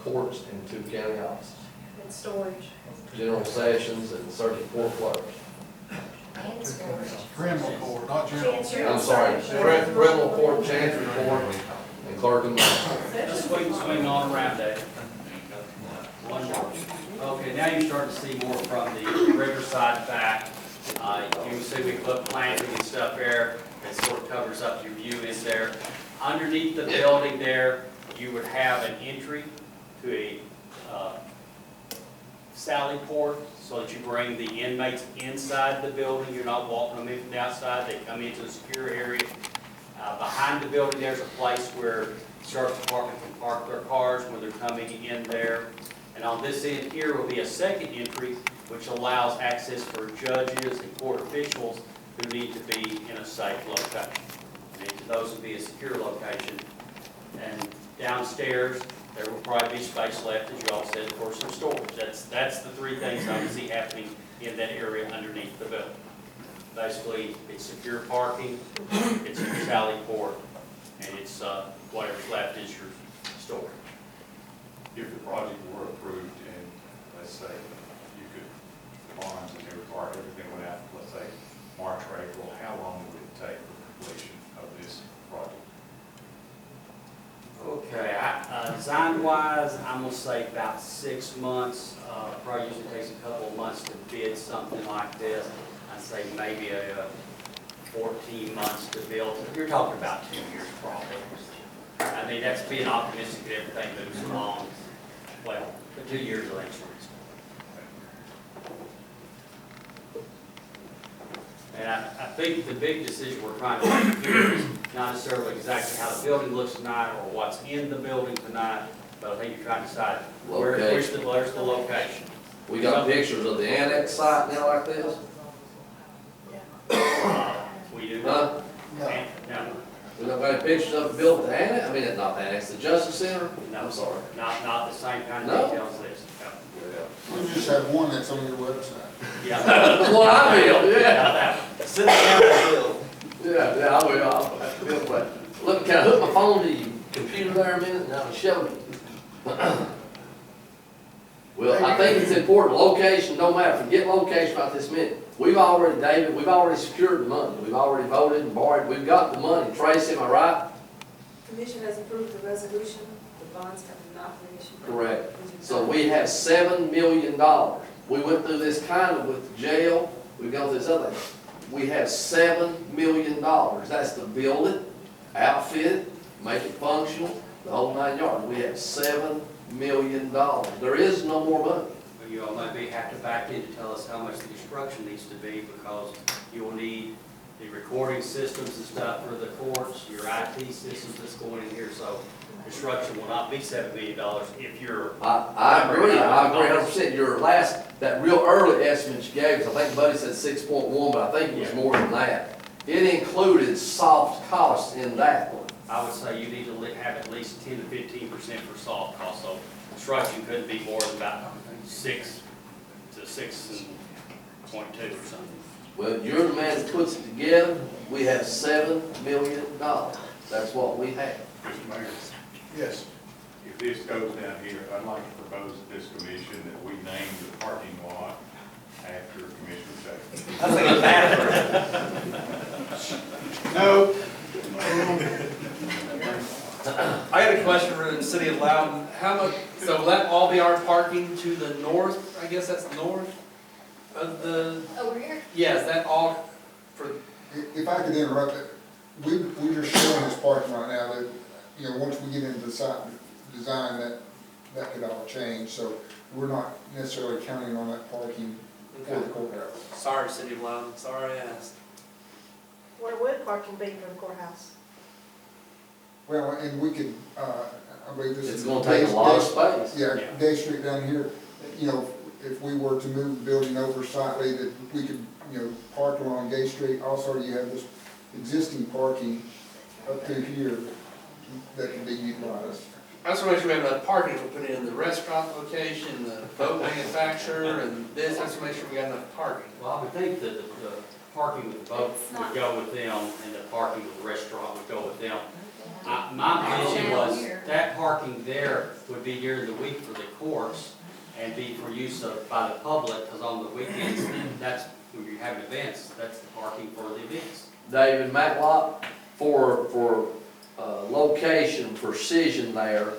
Courts and 2 county offices.
And storage.
General sessions and circuit court clerks.
And storage.
Criminal court, not general.
I'm sorry, criminal court, chancery court, and clerk and magistrate.
Just swing on around, Dave. One more. Okay, now you start to see more from the riverside back. You can see we put planting and stuff there that sort of covers up your view in there. Underneath the building there, you would have an entry to a sally port so that you bring the inmates inside the building. You're not walking them in from the outside. They come into a secure area. Behind the building, there's a place where sheriff's department can park their cars when they're coming in there. And on this end here will be a second entry, which allows access for judges and court officials who need to be in a safe location. And those would be a secure location. And downstairs, there will probably be space left, as you all said, for some storage. That's the 3 things I would see happening in that area underneath the building. Basically, it's secure parking, it's your sally port, and it's whatever's left is your storage.
If the project were approved and, let's say, you could, bonds and everything went out, let's say, March or April, how long would it take for completion of this project?
Okay, design-wise, I'm gonna say about 6 months. Probably usually takes a couple of months to bid something like this. I'd say maybe 14 months to build. You're talking about 2 years probably. I mean, that's being optimistic that everything moves along. Well, the 2 years are reasonable. And I think the big decision we're trying to make here is not necessarily exactly how the building looks tonight or what's in the building tonight, but I think you're trying to decide where's the location.
We got pictures of the annex site now like this?
We do
Huh?
not. No.
We don't got any pictures of the building, the annex, I mean, not the annex, the Justice Center?
No.
I'm sorry.
Not the same kind of
No?
details as this. No.
We just have one that's on your website.
Yeah.
The one I built, yeah.
Now that,
Sit down, Bill.
Yeah, I will, I'll have to build that. Look, can I hook my phone to your computer there a minute, and I'll show you? Well, I think it's important, location, no matter, forget location about this minute. We've already, David, we've already secured the money, we've already voted and borrowed, we've got the money. Tracy, am I right?
Commission has approved the resolution, the bonds have not been issued.
Correct. So we have $7 million. We went through this kind of with the jail, we've gone through this other thing. We have $7 million. That's to build it, outfit it, make it functional, the whole 9 yards. We have $7 million. There is no more money.
Well, you all maybe have to back in to tell us how much the construction needs to be, because you'll need the recording systems and stuff for the courts, your IT systems that's going in here, so construction will not be $7 million if you're.
I agree 100%. Your last, that real early estimate you gave us, I think Buddy said 6.1, but I think it was more than that. It included soft costs in that one.
I would say you need to have at least 10 to 15% for soft costs, so construction couldn't be more than about 6 to 6.2 or something.
Well, you're the man that puts it together. We have $7 million. That's what we have.
Mr. Mayor,
Yes.
if this goes down here, I'd like to propose to this commission that we name the parking lot after Commissioner Chapin.
I think it's bad.
No.
I got a question for the city of Loudon. How much, so will that all be our parking to the north? I guess that's north of the,
Over here?
yeah, is that all for,
If I could interrupt it, we're just showing this parking right now that, you know, once we get into the site design, that could all change. So we're not necessarily counting on that parking for the courthouse.
sorry, city of Loudon, sorry I asked.
Where would parking be for the courthourhouse?
Well, and we could, I believe this is.
It's gonna take a lot of space.
Yeah, Day Street down here, you know, if we were to move the building over slightly, that we could, you know, park along Gay Street. Also, you have this existing parking up through here that can be utilized.
I just want to make sure we have enough parking. We'll put it in the restaurant location, the boat manufacturer, and this, I just want to make sure we got enough parking.
Well, I would think that the parking with the boat would go with them, and the parking with the restaurant would go with them. My position was that parking there would be during the week for the courts and be for use of by the public, because on the weekends, that's when you're having events, that's the parking for the events.
David Matlock, for location precision there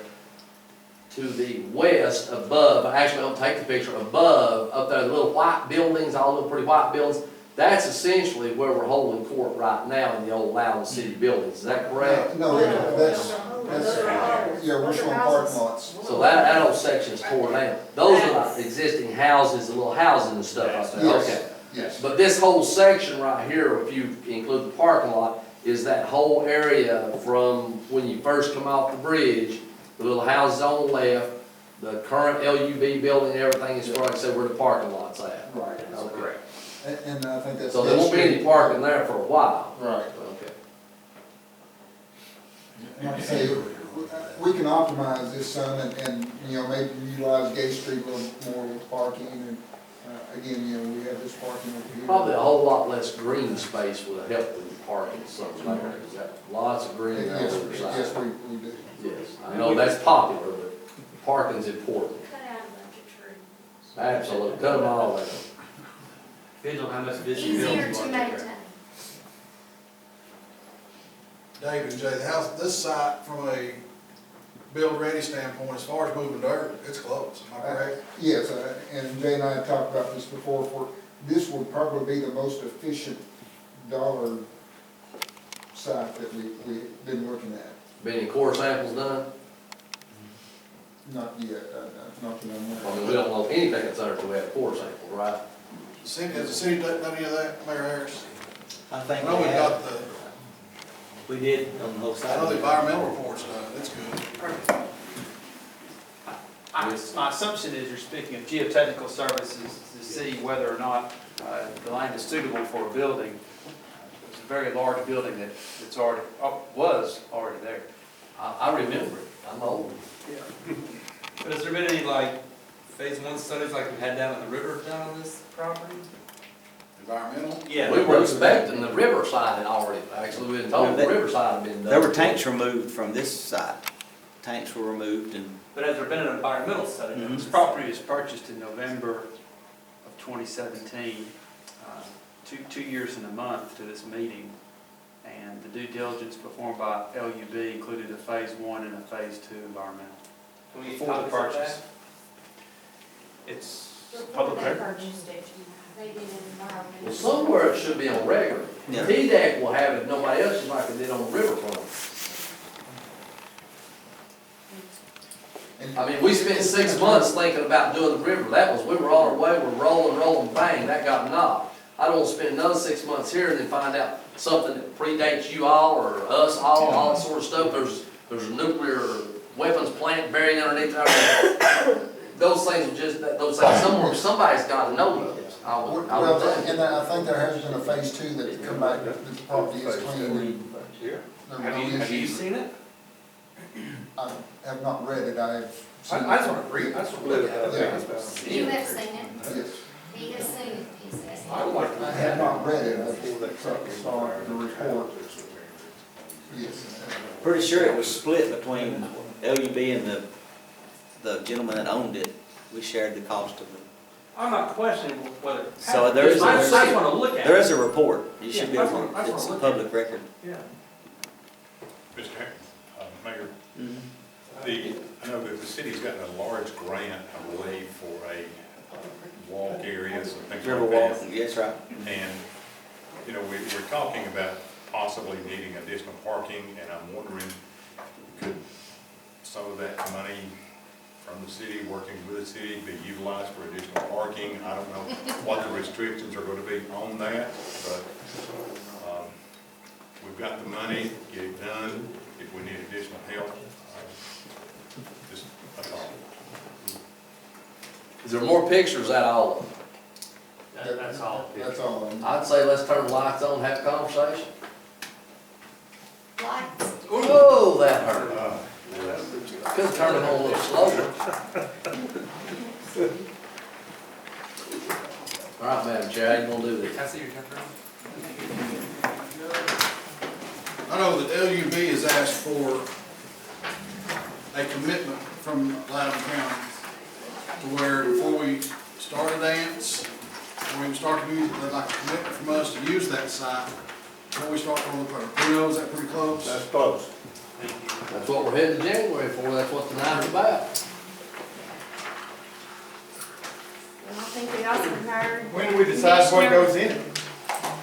to the west above, actually I'll take the picture, above, up there, the little white buildings, all the pretty white buildings, that's essentially where we're holding court right now in the old Loudon City buildings, is that correct?
No, that's, yeah, we're showing parking lots.
So that whole section's torn down. Those are like existing houses, the little housing and stuff like that,
Yes.
okay.
Yes.
But this whole section right here, if you include the parking lot, is that whole area from when you first come off the bridge, the little houses on the left, the current LUV building, everything is where I said where the parking lot's at.
Right.
That's correct.
And I think that's.
So there won't be any parking there for a while.
Right.
Okay.
Like I say, we can optimize this some and, you know, maybe utilize Gay Street a little more with parking and, again, you know, we have this parking over here.
Probably a whole lot less green space would help with the parking, something like that. Is that lots of green on the
Yes,
other side?
yes, we do.
Yes, I know that's popular, but parking's important.
Cut out a bunch of trees.
Absolutely, cut them all out.
Depends on how much visibility
Easier
you
to
want
maintain.
there.
David and Jay, the house, this site from a build-ready standpoint, as far as moving dirt, it's close, am I correct?
Yes, and Jay and I have talked about this before, this would probably be the most efficient dollar site that we've been looking at.
Been any core samples done?
Not yet, not that I'm aware
I
of.
mean, we don't know anything that's under until we have a core sample, right?
Has the city done any of that, Mayor Harris?
I
I
think
know we got
we did on the whole
I
side.
know the environmental report's done, that's good.
My assumption is you're speaking of geotechnical services to see whether or not the land is suitable for a building. It's a very large building that's already, was already there.
I remember it, I'm old.
But has there been any like phase 1 studies like we had down on the river down on this property?
Environmental?
Yeah.
We were expecting the riverside had already, actually, we've been told the riverside had been done.
There were tanks removed from this site. Tanks were removed and,
But has there been an environmental study?
Mhm.
This property was purchased in November of 2017, 2 years and a month to this meeting. And the due diligence performed by LUB included a phase 1 and a phase 2 environmental.
Can we get
Before the
copies of
purchase. It's public
They
record.
purchased it. They did an environmental.
Well, somewhere it should be on record.
Yeah.
TDEC will have it, nobody else, just like they did on the riverfront. I mean, we spent 6 months thinking about doing the river, we were on our way, we're rolling, bang, that got knocked. I don't want to spend another 6 months here and then find out something that predates you all or us all that sort of stuff. There's a nuclear weapons plant buried underneath there. Those things are just, those things, somebody's got to know those, I would think.
And I think there has been a phase 2 that come back, that the property is clean.
Have you seen it?
I have not read it, I have.
I just want to read, I just want to look at it.
You have seen it?
Yes.
He has seen it, he says.
I would like to.
I have not read it, I saw the report. Yes.
pretty sure it was split between LUB and the gentleman that owned it. We shared the cost of it.
I'm not questioning whether it
So
happened.
there's,
I just want to look at it.
there is a report. You should be
Yeah,
able to, it's a public record.
Yeah.
Mr. Mayor, I know that the city's gotten a large grant, I believe, for a walk areas and things
River
like that.
walk, yes, right.
And, you know, we're talking about possibly needing additional parking, and I'm wondering, could some of that money from the city, working with the city, be utilized for additional parking? I don't know what the restrictions are going to be on that, but we've got the money, get it done. If we need additional help, just, that's all.
Is there more pictures at all of them?
That's all.
That's all.
I'd say let's turn the lights on and have a conversation.
Lights.
Oh, that hurt. Could have turned it on a little slower. All right, Madam Chair, how you gonna do this?
Can I see your temper?
I know that LUB has asked for a commitment from Loudon County to where before we start a dance, before we start to use, they'd like a commitment from us to use that site before we start pulling the permit. Is that pretty close?
That's close.
That's what we're heading to January for, that's what the night's about.
And I think we also heard.
When do we decide what goes in it?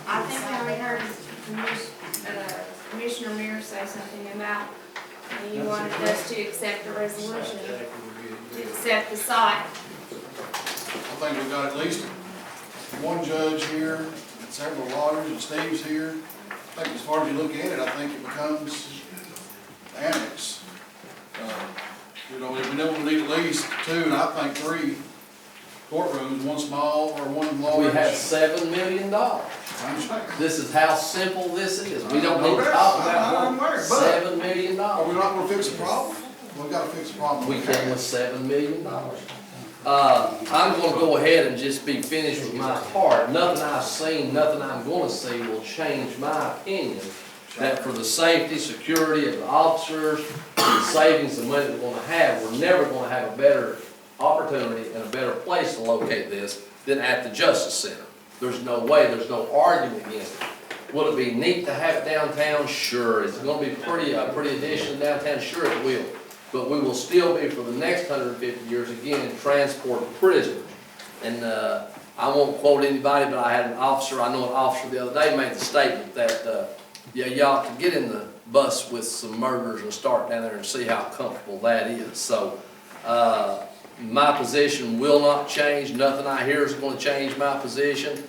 I think we already heard Commissioner Mears say something about, you wanted us to accept the resolution, to accept the site.
I think we've got at least one judge here, and several lawyers, and Steve's here. I think as far as you look at it, I think it becomes annex. You know, we know we need at least 2, and I think 3 courtrooms, one small or one large.
We have $7 million.
I understand.
This is how simple this is. We don't need to talk about $7 million.
Are we not gonna fix the problem? We've gotta fix the problem.
We can with $7 million. I'm gonna go ahead and just be finished with my part. Nothing I've seen, nothing I'm gonna see will change my opinion that for the safety, security of the officers, the savings and money that we're gonna have, we're never gonna have a better opportunity and a better place to locate this than at the Justice Center. There's no way, there's no argument against it. Will it be neat to have it downtown? Sure. Is it gonna be a pretty addition downtown? Sure it will. But we will still be, for the next 150 years, again, transporting prisoners. And I won't quote anybody, but I had an officer, I know an officer the other day made the statement that, yeah, y'all can get in the bus with some murderers and start down there and see how comfortable that is. So, my position will not change. Nothing I hear is going to change my position.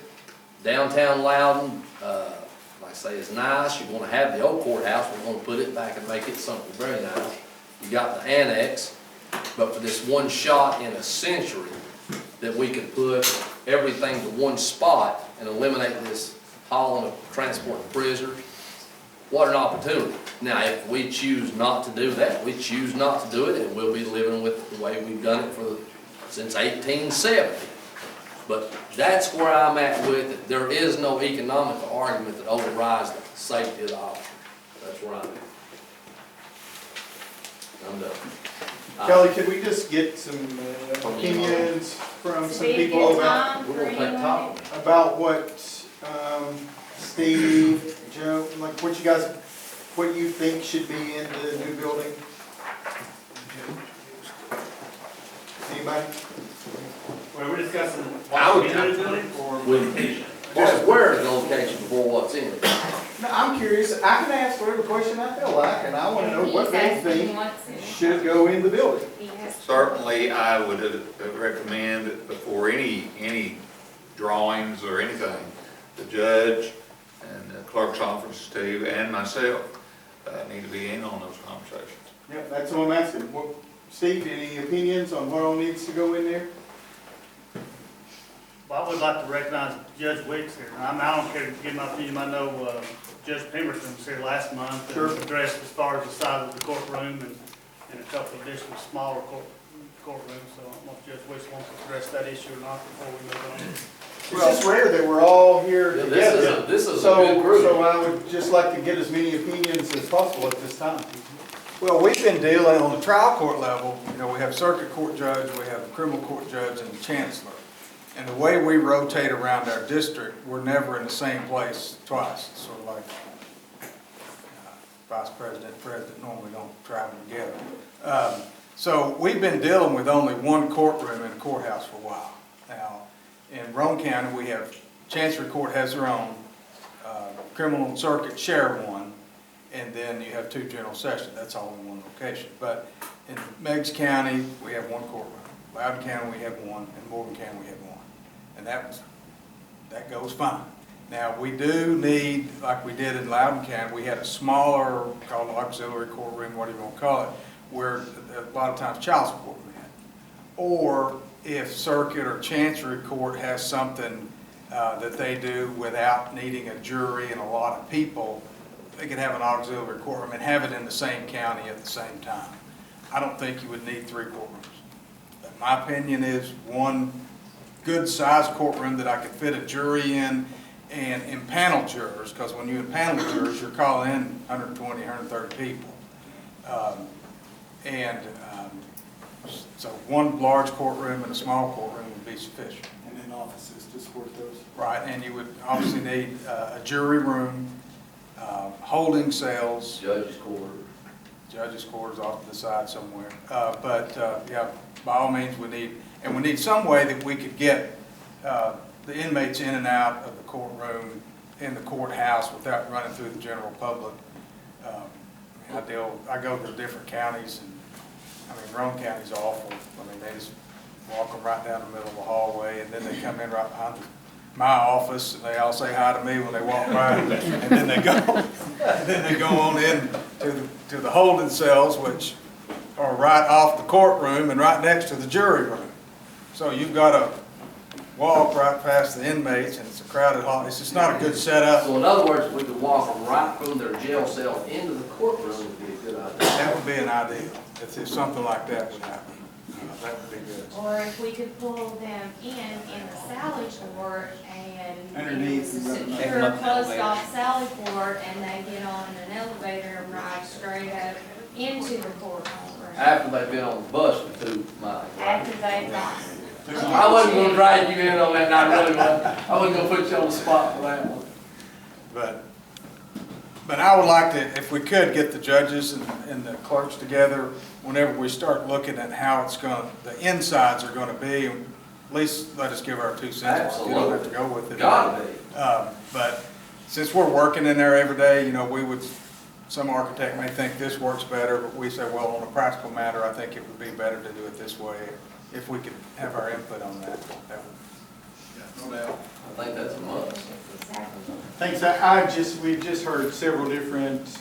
Downtown Loudon, like I say, is nice. You're going to have the old courthouse. We're going to put it back and make it something very nice. You got the annex, but for this one shot in a century that we could put everything to one spot and eliminate this hauling of transporting prisoners, what an opportunity. Now, if we choose not to do that, we choose not to do it, and we'll be living with the way we've done it since 1870. But that's where I'm at with it. There is no economic argument that overrides the safety of the officer. That's where I'm at. I'm done.
Kelly, could we just get some opinions from some people about,
We're gonna take top.
about what, Steve, Joe, like what you guys, what you think should be in the new building? Anybody?
Well, we're discussing
I would-
what's in the building or location.
Just where is the location before what's in it?
No, I'm curious, I can ask whatever question I feel like, and I wanna know what they think should go in the building.
Certainly, I would recommend before any drawings or anything, the judge and the clerk's office too, and myself, need to be in on those conversations.
Yeah, that's what I'm asking. What, Steve, any opinions on what all needs to go in there?
Well, I would like to recognize Judge Wicks here. I don't care to give my opinion. I know Judge Pemberton was here last month and addressed as far as the size of the courtroom and a couple of additional smaller courtrooms. So I don't know if Judge Wicks wants to address that issue or not before we move on.
It's just rare that we're all here together.
This is a good group.
So I would just like to get as many opinions as possible at this time.
Well, we've been dealing on the trial court level, you know, we have circuit court judge, we have a criminal court judge and the chancellor. And the way we rotate around our district, we're never in the same place twice. It's sort of like vice president, president normally don't travel together. So we've been dealing with only one courtroom in the courthouse for a while. Now, in Roane County, we have, Chancery Court has their own, criminal circuit share one, and then you have two general sessions. That's all in one location. But in Meigs County, we have one courtroom. Loudon County, we have one, and Morgan County, we have one. And that goes fine. Now, we do need, like we did in Loudon County, we had a smaller, called an auxiliary courtroom, whatever you want to call it, where a lot of times child support met. Or if circuit or chancery court has something that they do without needing a jury and a lot of people, they could have an auxiliary courtroom and have it in the same county at the same time. I don't think you would need three courtrooms. But my opinion is one good-sized courtroom that I could fit a jury in and impanel jurors, because when you impanel jurors, you're calling in 120, 130 people. So one large courtroom and a small courtroom would be sufficient.
And then offices to support those.
Right, and you would obviously need a jury room, holding cells.
Judge's quarters.
Judge's quarters off to the side somewhere. Yeah, by all means, we need some way that we could get the inmates in and out of the courtroom, in the courthouse without running through the general public. I go to different counties, and I mean, Roane County's awful. I mean, they just walk them right down the middle of the hallway, and then they come in right behind my office, and they all say hi to me when they walk by, and then they go on in to the holding cells, which are right off the courtroom and right next to the jury room. So you've got to walk right past the inmates, and it's a crowded hall. It's just not a good setup.
So in other words, we could walk them right from their jail cell into the courtroom would be a good idea.
That would be an idea, if something like that would happen. That would be good.
Or if we could pull them in the sally port and
Underneath
use a
and
secure
run up an
closed
elevator.
off sally port, and they get on an elevator and ride straight up into the courtroom.
After they've been on the bus for 2 miles.
After they've gone.
I wasn't gonna drag you in on that, and I really wasn't. I wasn't gonna put you on the spot for that one.
But I would like to, if we could, get the judges and the clerks together whenever we start looking at how it's going, the insides are going to be. At least let us give our 2 cents. You don't have to go with it.
Gotta be.
But since we're working in there every day, you know, some architect may think this works better, but we say, well, on a practical matter, I think it would be better to do it this way. If we could have our input on that would,
No doubt.
I think that's a must.
Thanks. We've just heard several different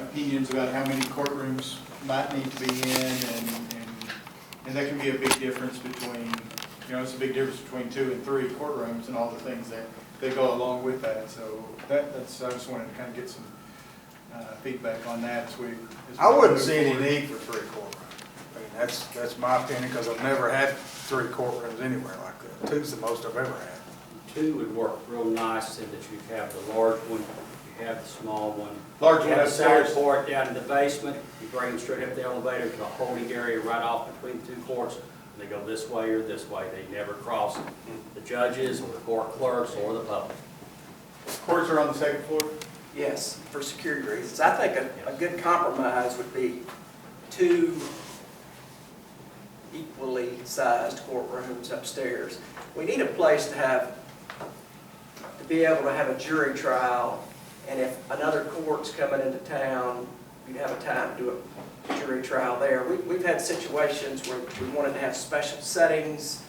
opinions about how many courtrooms might need to be in, and that can be a big difference between, you know, it's a big difference between 2 and 3 courtrooms and all the things that go along with that. So that's, I just wanted to kind of get some feedback on that as we
I wouldn't see any need for 3 courtrooms. I mean,
That's my opinion, because I've never had 3 courtrooms anywhere like that. 2's the most I've ever had.
2 would work real nice in that you have the large one, you have the small one.
Large
You
one
have the side
upstairs.
port down in the basement, you bring them straight up the elevator to a holding area right off between the 2 courts. They go this way or this way, they never cross the judges or the court clerks or the public.
Courts are on the 2nd floor?
Yes, for security reasons. I think a good compromise would be 2 equally sized courtrooms upstairs. We need a place to be able to have a jury trial, and if another court's coming into town, you'd have a time to do a jury trial there. We've had situations where we wanted to have special settings,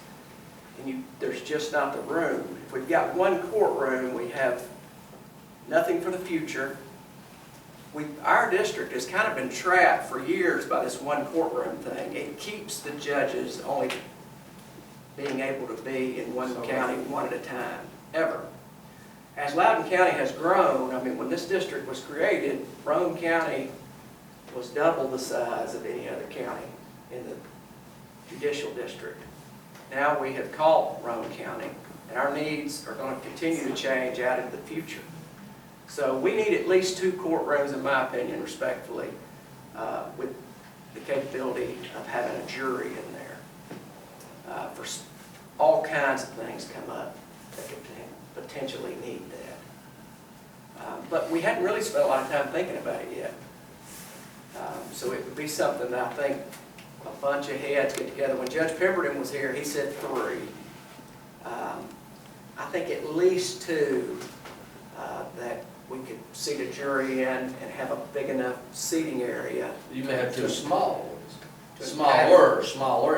and there's just not the room. If we've got 1 courtroom, we have nothing for the future. Our district has kind of been trapped for years by this 1 courtroom thing. It keeps the judges only being able to be in one county one at a time, ever. As Loudon County has grown, I mean, when this district was created, Rome County was double the size of any other county in the judicial district. Now we have caught Rome County, and our needs are going to continue to change out into the future. So we need at least 2 courtrooms, in my opinion, respectfully, with the capability of having a jury in there. For all kinds of things come up that could potentially need that. But we hadn't really spent a lot of time thinking about it yet. So it would be something that I think a bunch of heads get together. When Judge Pemberton was here, he said 3. I think at least 2 that we could seat a jury in and have a big enough seating area.
You may have 2 small ones. Smaller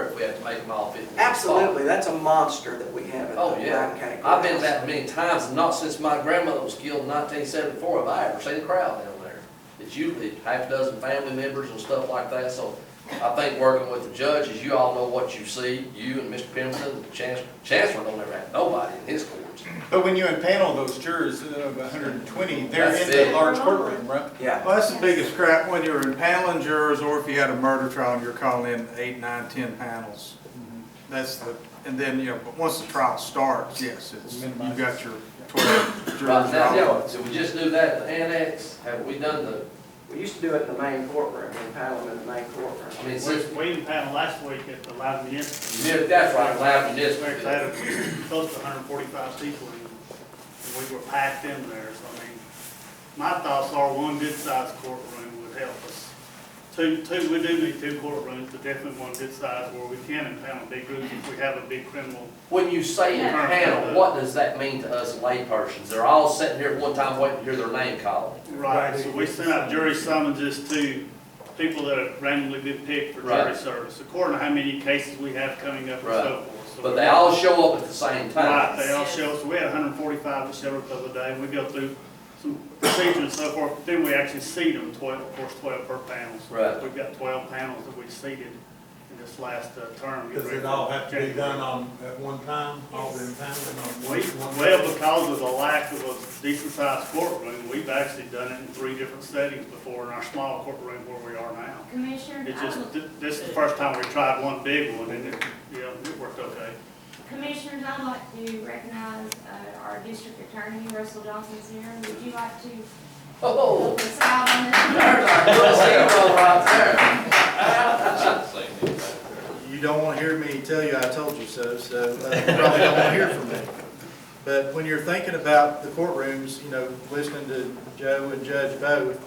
if we have to make them all 50.
Absolutely, that's a monster that we have in the Loudon County Courthouse.
I've been that many times, and not since my grandmother was killed in 1974 have I ever seen a crowd down there. It's usually half a dozen family members and stuff like that, so I think working with the judges, you all know what you see, you and Mr. Pemberton, the Chancellor don't ever have nobody in his courts.
But when you impanel those jurors of 120, they're in the large courtroom, right?
Yeah.
Well, that's the biggest crap when you're impaneling jurors, or if you had a murder trial and you're calling in 8, 9, 10 panels. And then, you know, but once the trial starts, yes, you've got your 12 jurors.
Right now, so we just do that at the annex, have we done the?
We used to do it in the main courtroom, impanel them in the main courtroom.
I mean,
We impaneled last week at the Loudon Municipal.
Yeah, that's right, Loudon Municipal.
We had close to 145 people, and we were packed in there. So I mean, my thoughts are 1 good-sized courtroom would help us. 2, we do need 2 courtrooms, but definitely 1 good size where we can impanel big groups if we have a big criminal.
When you say impanel, what does that mean to us laypersons? They're all sitting here at one time waiting to hear their name called.
Right, so we send out jury summonses to people that have randomly been picked for jury service, according to how many cases we have coming up and so forth. So
but they all show up at the same time.
Right, they all show up. So we had 145 that showed up the other day, and we go through some procedures and so forth. Then we actually seat them, 12, of course, 12 per panel. So
right.
We've got 12 panels that we seated in this last term.
Does it all have to be done at one time, all the impaneling on
Well, because of the lack of a decent-sized courtroom, we've actually done it in 3 different settings before in our small courtroom where we are now.
Commissioner,
It's just, this is the first time we tried one big one, and it worked okay.
Commissioners, I'd like to recognize our district attorney, Russell Johnson's here. Would you like to help us out on this?
There's our
You don't want to hear me tell you I told you so, so you probably don't want to hear from me. But when you're thinking about the courtrooms, you know, listening to Joe and Judge both,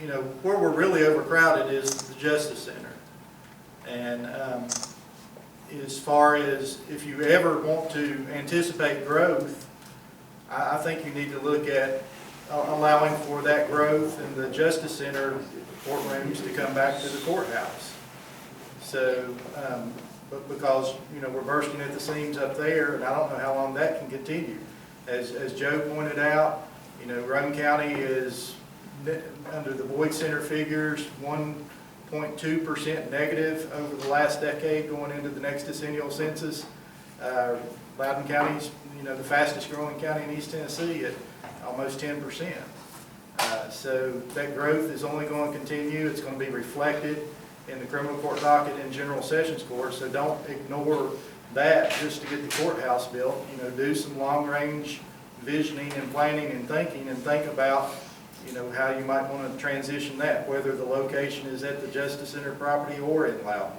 you know, where we're really overcrowded is the Justice Center. And as far as if you ever want to anticipate growth, I think you need to look at allowing for that growth in the Justice Center courtrooms to come back to the courthouse. So, but because, you know, we're bursting at the seams up there, and I don't know how long that can continue. As Joe pointed out, you know, Rome County is, under the Boyd Center figures, 1.2% negative over the last decade going into the next decennial census. Loudon County's, you know, the fastest growing county in East Tennessee at almost 10%. So that growth is only going to continue. It's going to be reflected in the criminal court docket and general sessions court, so don't ignore that just to get the courthouse built. You know, do some long-range visioning and planning and thinking, and think about, you know, how you might want to transition that, whether the location is at the Justice Center property or in Loudon.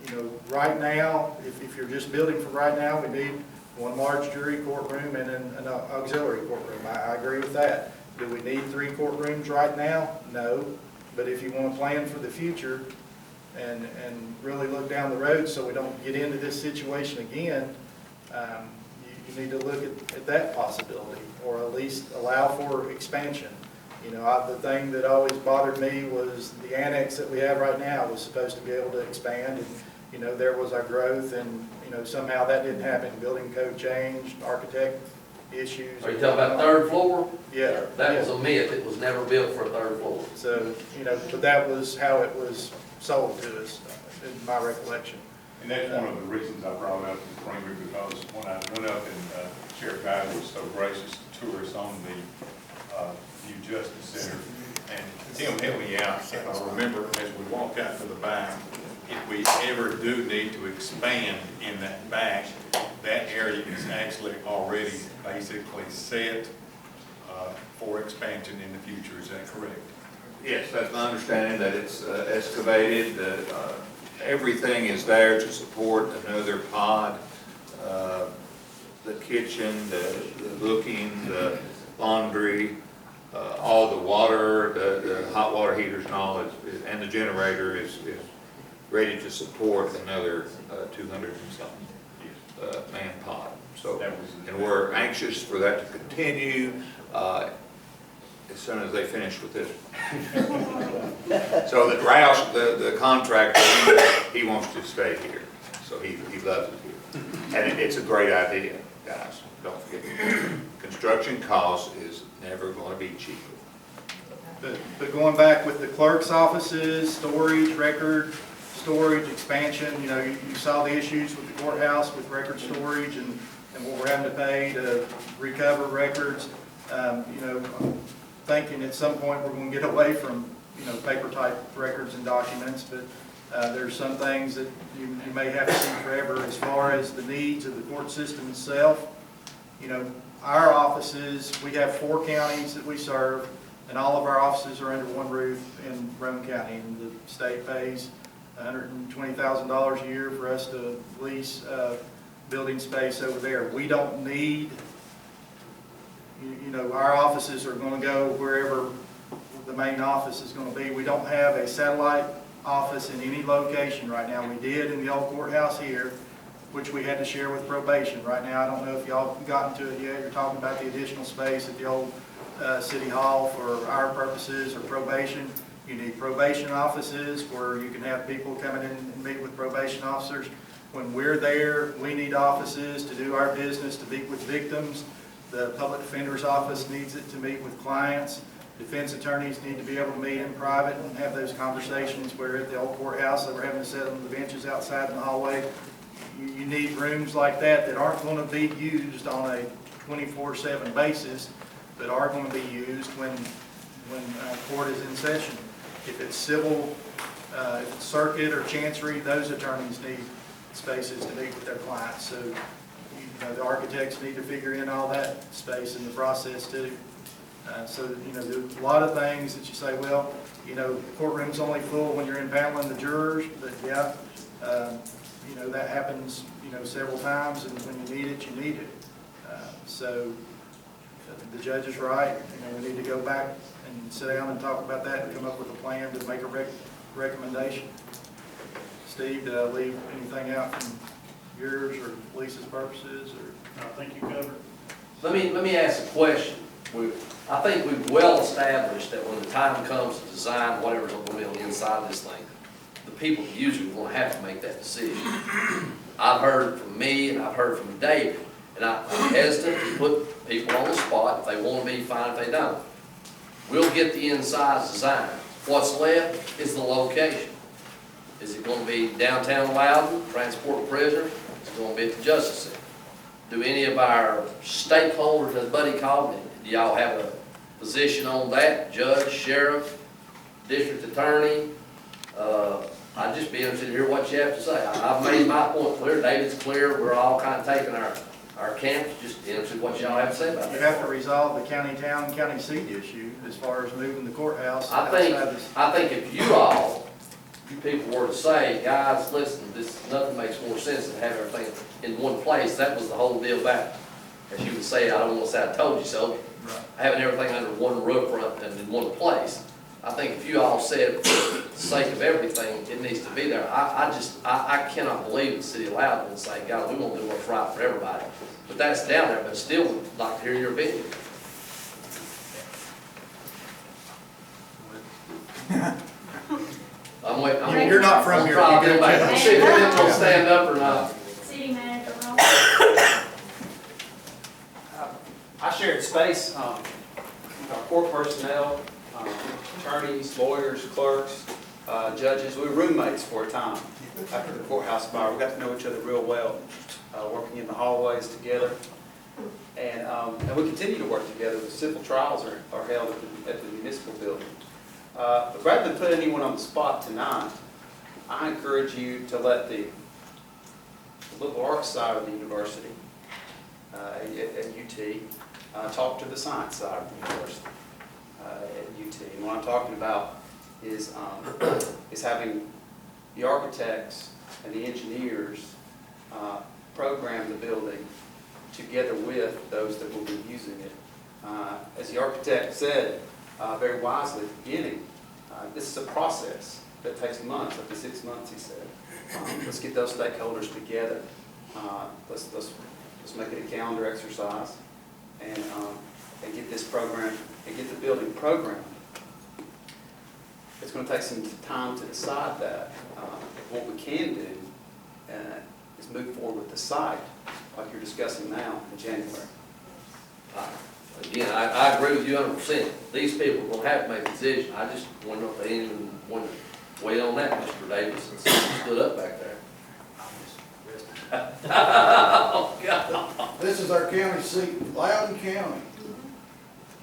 You know, right now, if you're just building for right now, we need one large jury courtroom and an auxiliary courtroom. I agree with that. Do we need 3 courtrooms right now? No. But if you want to plan for the future and really look down the road so we don't get into this situation again, you need to look at that possibility, or at least allow for expansion. You know, the thing that always bothered me was the annex that we have right now was supposed to be able to expand, and, you know, there was our growth, and, you know, somehow that didn't happen. Building code changed, architect issues.
Are you talking about 3rd floor?
Yeah.
That was a myth. It was never built for a 3rd floor.
So, you know, but that was how it was sold to us, in my recollection.
And that's one of the reasons I brought up the Creamery, because when I went up and Sheriff Guy was so gracious to tour us on the new Justice Center. And Tim, help me out, if I remember, as we walked out to the back, if we ever do need to expand in that back, that area is actually already basically set for expansion in the future. Is that correct?
Yes, that's my understanding, that it's excavated, that everything is there to support another pod. The kitchen, the cooking, the laundry, all the water, the hot water heaters and all, and the generator is ready to support another 200 and something man pod. So, and we're anxious for that to continue as soon as they finish with this. So that Rouse, the contractor, he wants to stay here, so he loves it here. And it's a great idea, guys, don't forget. Construction cost is never going to be cheaper.
But going back with the clerk's offices, storage, record storage, expansion, you know, you saw the issues with the courthouse with record storage and what we're having to pay to recover records. You know, I'm thinking at some point we're going to get away from, you know, paper type records and documents, but there's some things that you may have to see forever. As far as the needs of the court system itself, you know, our offices, we have 4 counties that we serve, and all of our offices are under one roof in Roane County, and the state pays $120,000 a year for us to lease building space over there. We don't need, you know, our offices are going to go wherever the main office is going to be. We don't have a satellite office in any location right now. We did in the old courthouse here, which we had to share with probation. Right now, I don't know if y'all have gotten to it yet. You're talking about the additional space at the old City Hall for our purposes or probation. You need probation offices where you can have people coming in and meet with probation officers. When we're there, we need offices to do our business, to meet with victims. The public defender's office needs it to meet with clients. Defense attorneys need to be able to meet in private and have those conversations where at the old courthouse they were having to sit on the benches outside in the hallway. You need rooms like that aren't going to be used on a 24/7 basis, but are going to be used when court is in session. If it's civil, if it's circuit or chancery, those attorneys need spaces to meet with their clients. So, you know, the architects need to figure in all that space in the process too. So, you know, there's a lot of things that you say, well, you know, the courtroom's only full when you're impaneling the jurors, but yeah, you know, that happens, you know, several times, and when you need it, you need it. So the judge is right. You know, we need to go back and sit down and talk about that and come up with a plan to make a recommendation. Steve, did I leave anything out from yours or Lisa's purposes, or?
I think you covered.
Let me ask a question. I think we've well established that when the time comes to design whatever's going to be on the inside of this thing, the people usually going to have to make that decision. I've heard from me and I've heard from David, and I'm hesitant to put people on the spot. If they want to be, fine. If they don't, we'll get the insides designed. What's left is the location. Is it going to be downtown Loudon, transport a prisoner? It's going to be at the Justice Center. Do any of our stakeholders, as Buddy called it, do y'all have a position on that? Judge, sheriff, district attorney, I'd just be interested to hear what you have to say. I've made my point clear, David's clear, we're all kind of taking our camps, just interested in what y'all have to say about
You
that.
have to resolve the county town, county seat issue as far as moving the courthouse.
I think if you people were to say, guys, listen, nothing makes more sense than having everything in one place, that was the whole deal about, as you would say, I don't want to say I told you so, having everything under one roof and in one place. I think if you all said, for the sake of everything, it needs to be there. I cannot believe the city of Loudon and say, God, we want to do what's right for everybody. But that's down there, but still would like to hear your opinion. I'm waiting.
You're not from here.
I'm trying to get back. See if they're gonna stand up or not.
City manager, roll.
I shared space with our court personnel, attorneys, lawyers, clerks, judges. We were roommates for a time after the courthouse fire. We got to know each other real well, working in the hallways together. And we continue to work together. The civil trials are held at the municipal building. But rather than put anyone on the spot tonight, I encourage you to let the liberal arts side of the university at UT talk to the science side of the university at UT. And what I'm talking about is having the architects and the engineers program the building together with those that will be using it. As the architect said very wisely at the beginning, this is a process that takes months, up to 6 months, he said. Let's get those stakeholders together. Let's make it a calendar exercise and get this program, and get the building programmed. It's going to take some time to decide that. What we can do is move forward with the site, like you're discussing now in January.
Again, I agree with you 100%. These people are going to have to make a decision. I just wonder if they even want to wait on that, Mr. Davis, since he stood up back there. Oh, God.
This is our county seat, Loudon County.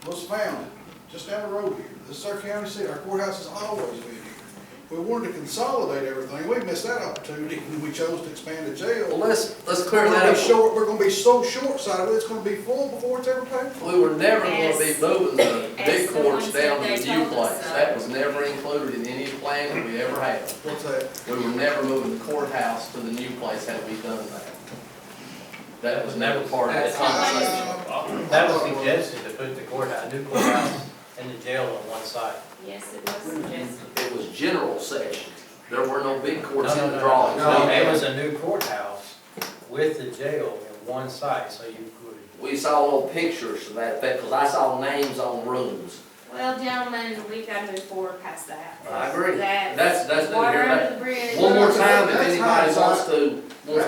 Was founded just down the road here. This is our county seat. Our courthouse has always been here. We wanted to consolidate everything. We missed that opportunity when we chose to expand the jail.
Well, let's clear that up.
We're going to be so short-sighted, it's going to be full before it's ever paid for.
We were never going to be moving the big courts down to the new place. That was never included in any plan that we ever had.
What's that?
We were never moving the courthouse to the new place had we done that. That was never part of that conversation.
That was suggested to put the courthouse, new courthouse and the jail on one site.
Yes, it was suggested.
It was general sections. There were no big courts
No,
in
no,
the
no,
drawings.
no, it was a new courthouse with the jail in one site, so you could.
We saw little pictures of that, because I saw names on rooms.
Well, gentlemen, we've got to move forward past that.
I agree.
That's
That's
water
here.
under the bridge.
One more time, if
That's
anybody
hindsight.
wants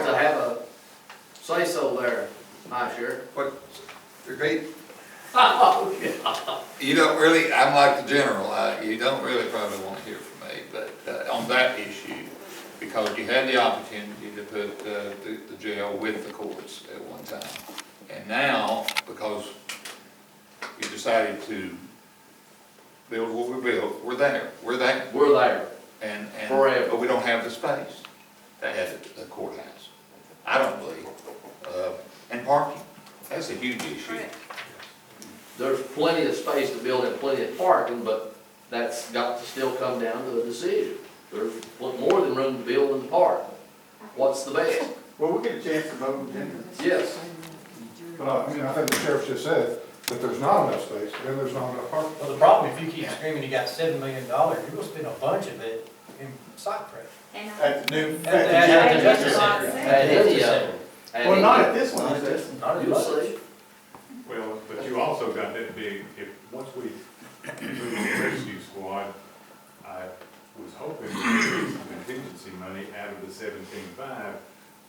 to have a say-so there, hi, Sheriff.
What, great,
Oh, God.
you don't really, I'm like the general, you don't really probably want to hear from me, but on that issue, because you had the opportunity to put the jail with the courts at one time. And now, because you decided to build what we built, we're there.
We're there.
And
Forever.
but we don't have the space to have the courthouse, I don't believe. And parking, that's a huge issue.
There's plenty of space to build and plenty of parking, but that's got to still come down to a decision. There's more than room to build in the park. What's the best?
Well, we'll get a chance to vote, didn't we?
Yes.
But I mean, I think the sheriff just said that there's not enough space, and there's not enough parking.
Well, the problem, if you keep screaming you got $7 million, you're gonna spend a bunch of it in site prep.
At the new.
At the Justice Center.
At any of them.
Well, not at this one,
Not as
You'll
much.
see.
Well, but you also got that big, once we moved the rescue squad, I was hoping to get some contingency money out of the 17.5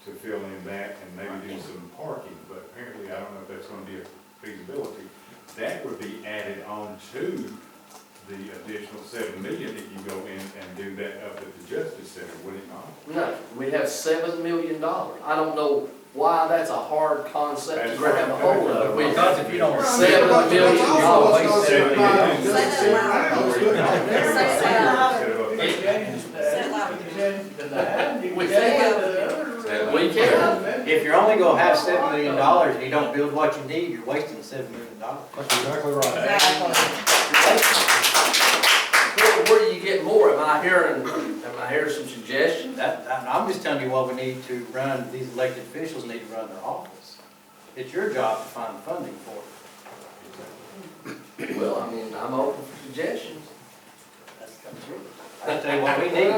to fill in that and maybe do some parking, but apparently I don't know if that's gonna be a feasibility. That would be added on to the additional 7 million if you go in and do that up at the Justice Center, would it not?
No, we have $7 million. I don't know why that's a hard concept to grab a hold of.
Because if you don't.
$7 million. We can. We can.
If you're only gonna have $7 million and you don't build what you need, you're wasting $7 million.
That's exactly right.
Where do you get more? Am I hearing some suggestions?
I'm just telling you what we need to run, these elected officials need to run their office. It's your job to find funding for it.
Well, I mean, I'm open for suggestions.
I'll tell you what we need.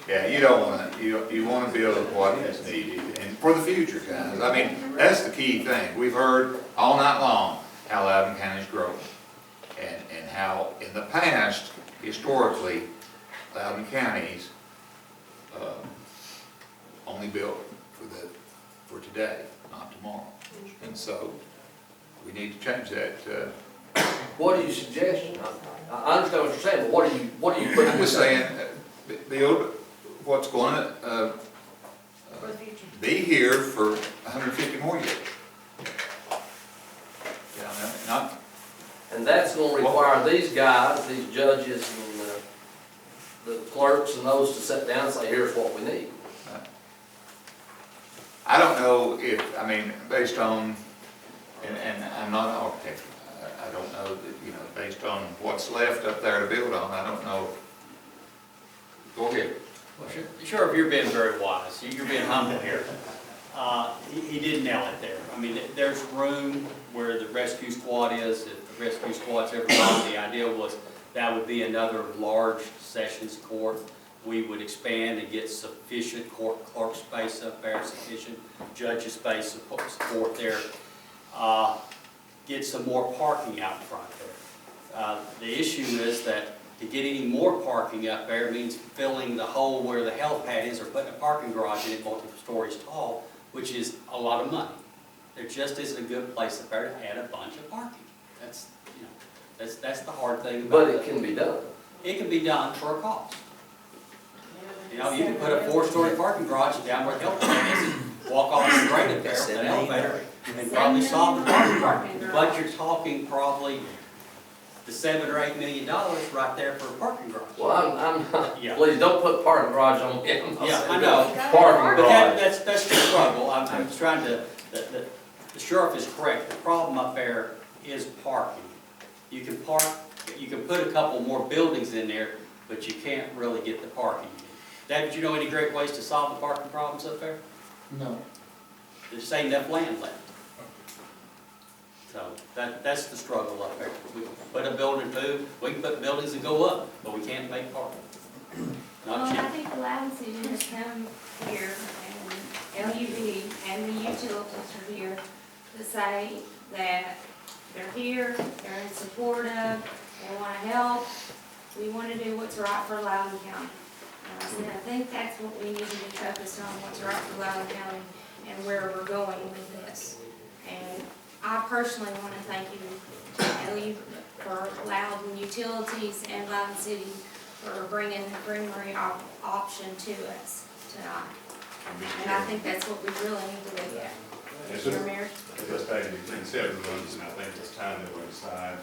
Yeah, you don't want to, you want to build what is needed, and for the future, guys. I mean, that's the key thing. We've heard all night long how Loudon County's growing, and how in the past, historically, Loudon County's only built for today, not tomorrow. And so, we need to change that.
What do you suggest? I understand what you're saying, but what do you put?
I'm just saying, build what's going to be here for 150 more years. Yeah, not.
And that's going to require these guys, these judges, and the clerks, and those to sit down and say, "Here's what we need."
I don't know if, I mean, based on, and I'm not an architect, I don't know that, you know, based on what's left up there to build on, I don't know. Go ahead.
Well, sure, if you're being very wise, you're being humble here. He did nail it there. I mean, there's room where the rescue squad is. If the rescue squad's ever gone, the idea was that would be another large sessions court. We would expand and get sufficient court clerk space up there, sufficient judges space support there. Get some more parking out front there. The issue is that to get any more parking up there means filling the hole where the helipad is, or putting a parking garage in it multiple stories tall, which is a lot of money. There just isn't a good place up there to add a bunch of parking. That's, you know, that's the hard thing about it.
But it can be done.
It can be done for a cost. You know, you can put a 4-story parking garage down where the helipad is, and walk off the grade up there with an elevator, and probably solve the parking problem. But you're talking probably the $7 or $8 million right there for a parking garage.
Well,
Yeah.
Please don't put parking garage on me.
Yeah, I know.
Parking
But
garage.
that's the struggle. I'm trying to, the sheriff is correct. The problem up there is parking. You can park, you can put a couple more buildings in there, but you can't really get the parking. David, you know any great ways to solve the parking problems up there?
No.
There's ain't enough land left. So that's the struggle up there. We can put a building too, we can put buildings that go up, but we can't make parking.
Well,
Not cheap.
I think the Loudon City has come here, and LUV and the utilities are here to say that they're here, they're in support of, they want to help, we want to do what's right for Loudon County. And I said, I think that's what we need to be focused on, what's right for Loudon County and where we're going with this. And I personally want to thank you, for Loudon Utilities and Loudon City for bringing the creamery option to us tonight. And I think that's what we really need to look at. Mr. Mayor?
As I stated, it's been 7 months, and I think it's time that we decide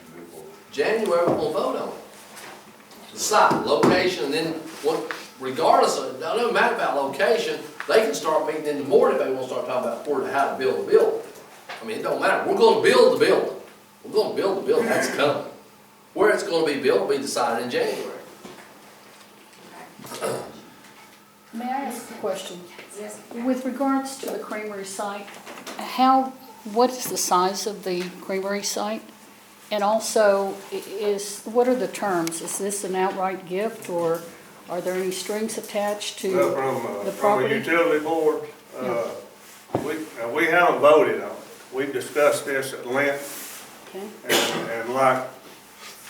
and move forward.
January, we'll vote on it. Decide location, and then what, regardless of, it doesn't matter about location, they can start meeting in the morning if they want to start talking about where to, how to build the building. I mean, it don't matter. We're going to build the building. We're going to build the building. That's coming. Where it's going to be built will be decided in January.
May I ask a question?
Yes.
With regards to the creamery site, what is the size of the creamery site? And also, what are the terms? Is this an outright gift, or are there any strings attached to the property?
From a utility board, we haven't voted on it. We've discussed this at length.
Okay.
And like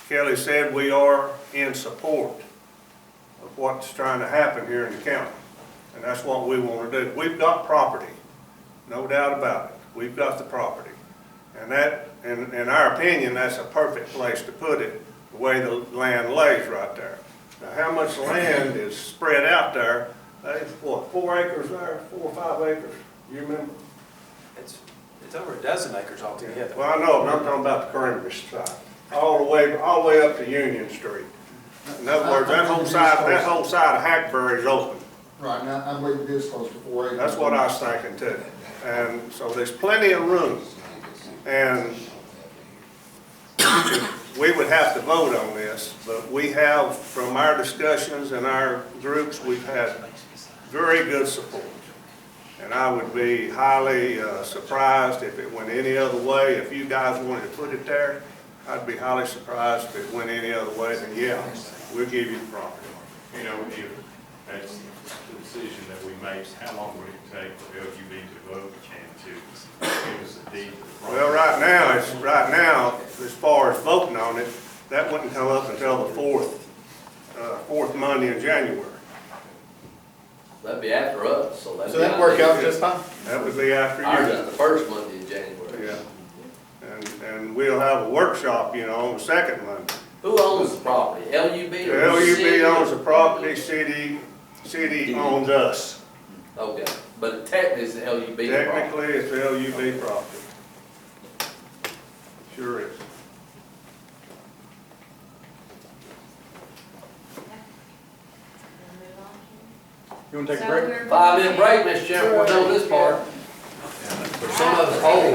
Kelly said, we are in support of what's trying to happen here in the county. And that's what we want to do. We've got property, no doubt about it. We've got the property. And that, in our opinion, that's a perfect place to put it, the way the land lays right there. Now, how much land is spread out there? What, 4 acres there, 4 or 5 acres? You remember?
It's over a dozen acres altogether.
Well, I know, but I'm talking about the creamery site, all the way up to Union Street. In other words, that whole side of Hackberry is open.
Right, now, I believe it is close to 4 acres.
That's what I was thinking too. And so there's plenty of room. And we would have to vote on this, but we have, from our discussions and our groups, we've had very good support. And I would be highly surprised if it went any other way. If you guys wanted to put it there, I'd be highly surprised if it went any other way, then yeah, we'll give you the property.
You know, if that's the decision that we make, how long would it take for LUB to vote and to give us a deed?
Well, right now, as far as voting on it, that wouldn't come up until the fourth Monday in January.
That'd be after us, so that'd be.
So that'd work out just fine?
That would be after you.
Ours is the first Monday in January.
Yeah. And we'll have a workshop, on the second Monday.
Who owns the property? LUB
The
or the city?
LUB owns the property, city owns us.
Okay, but technically it's the LUB property.
Technically, it's the LUB property. Sure is.
You wanna take a
So
break?
we're-
5-minute break, Mr. Chairman, we're done with this part. For some of us old.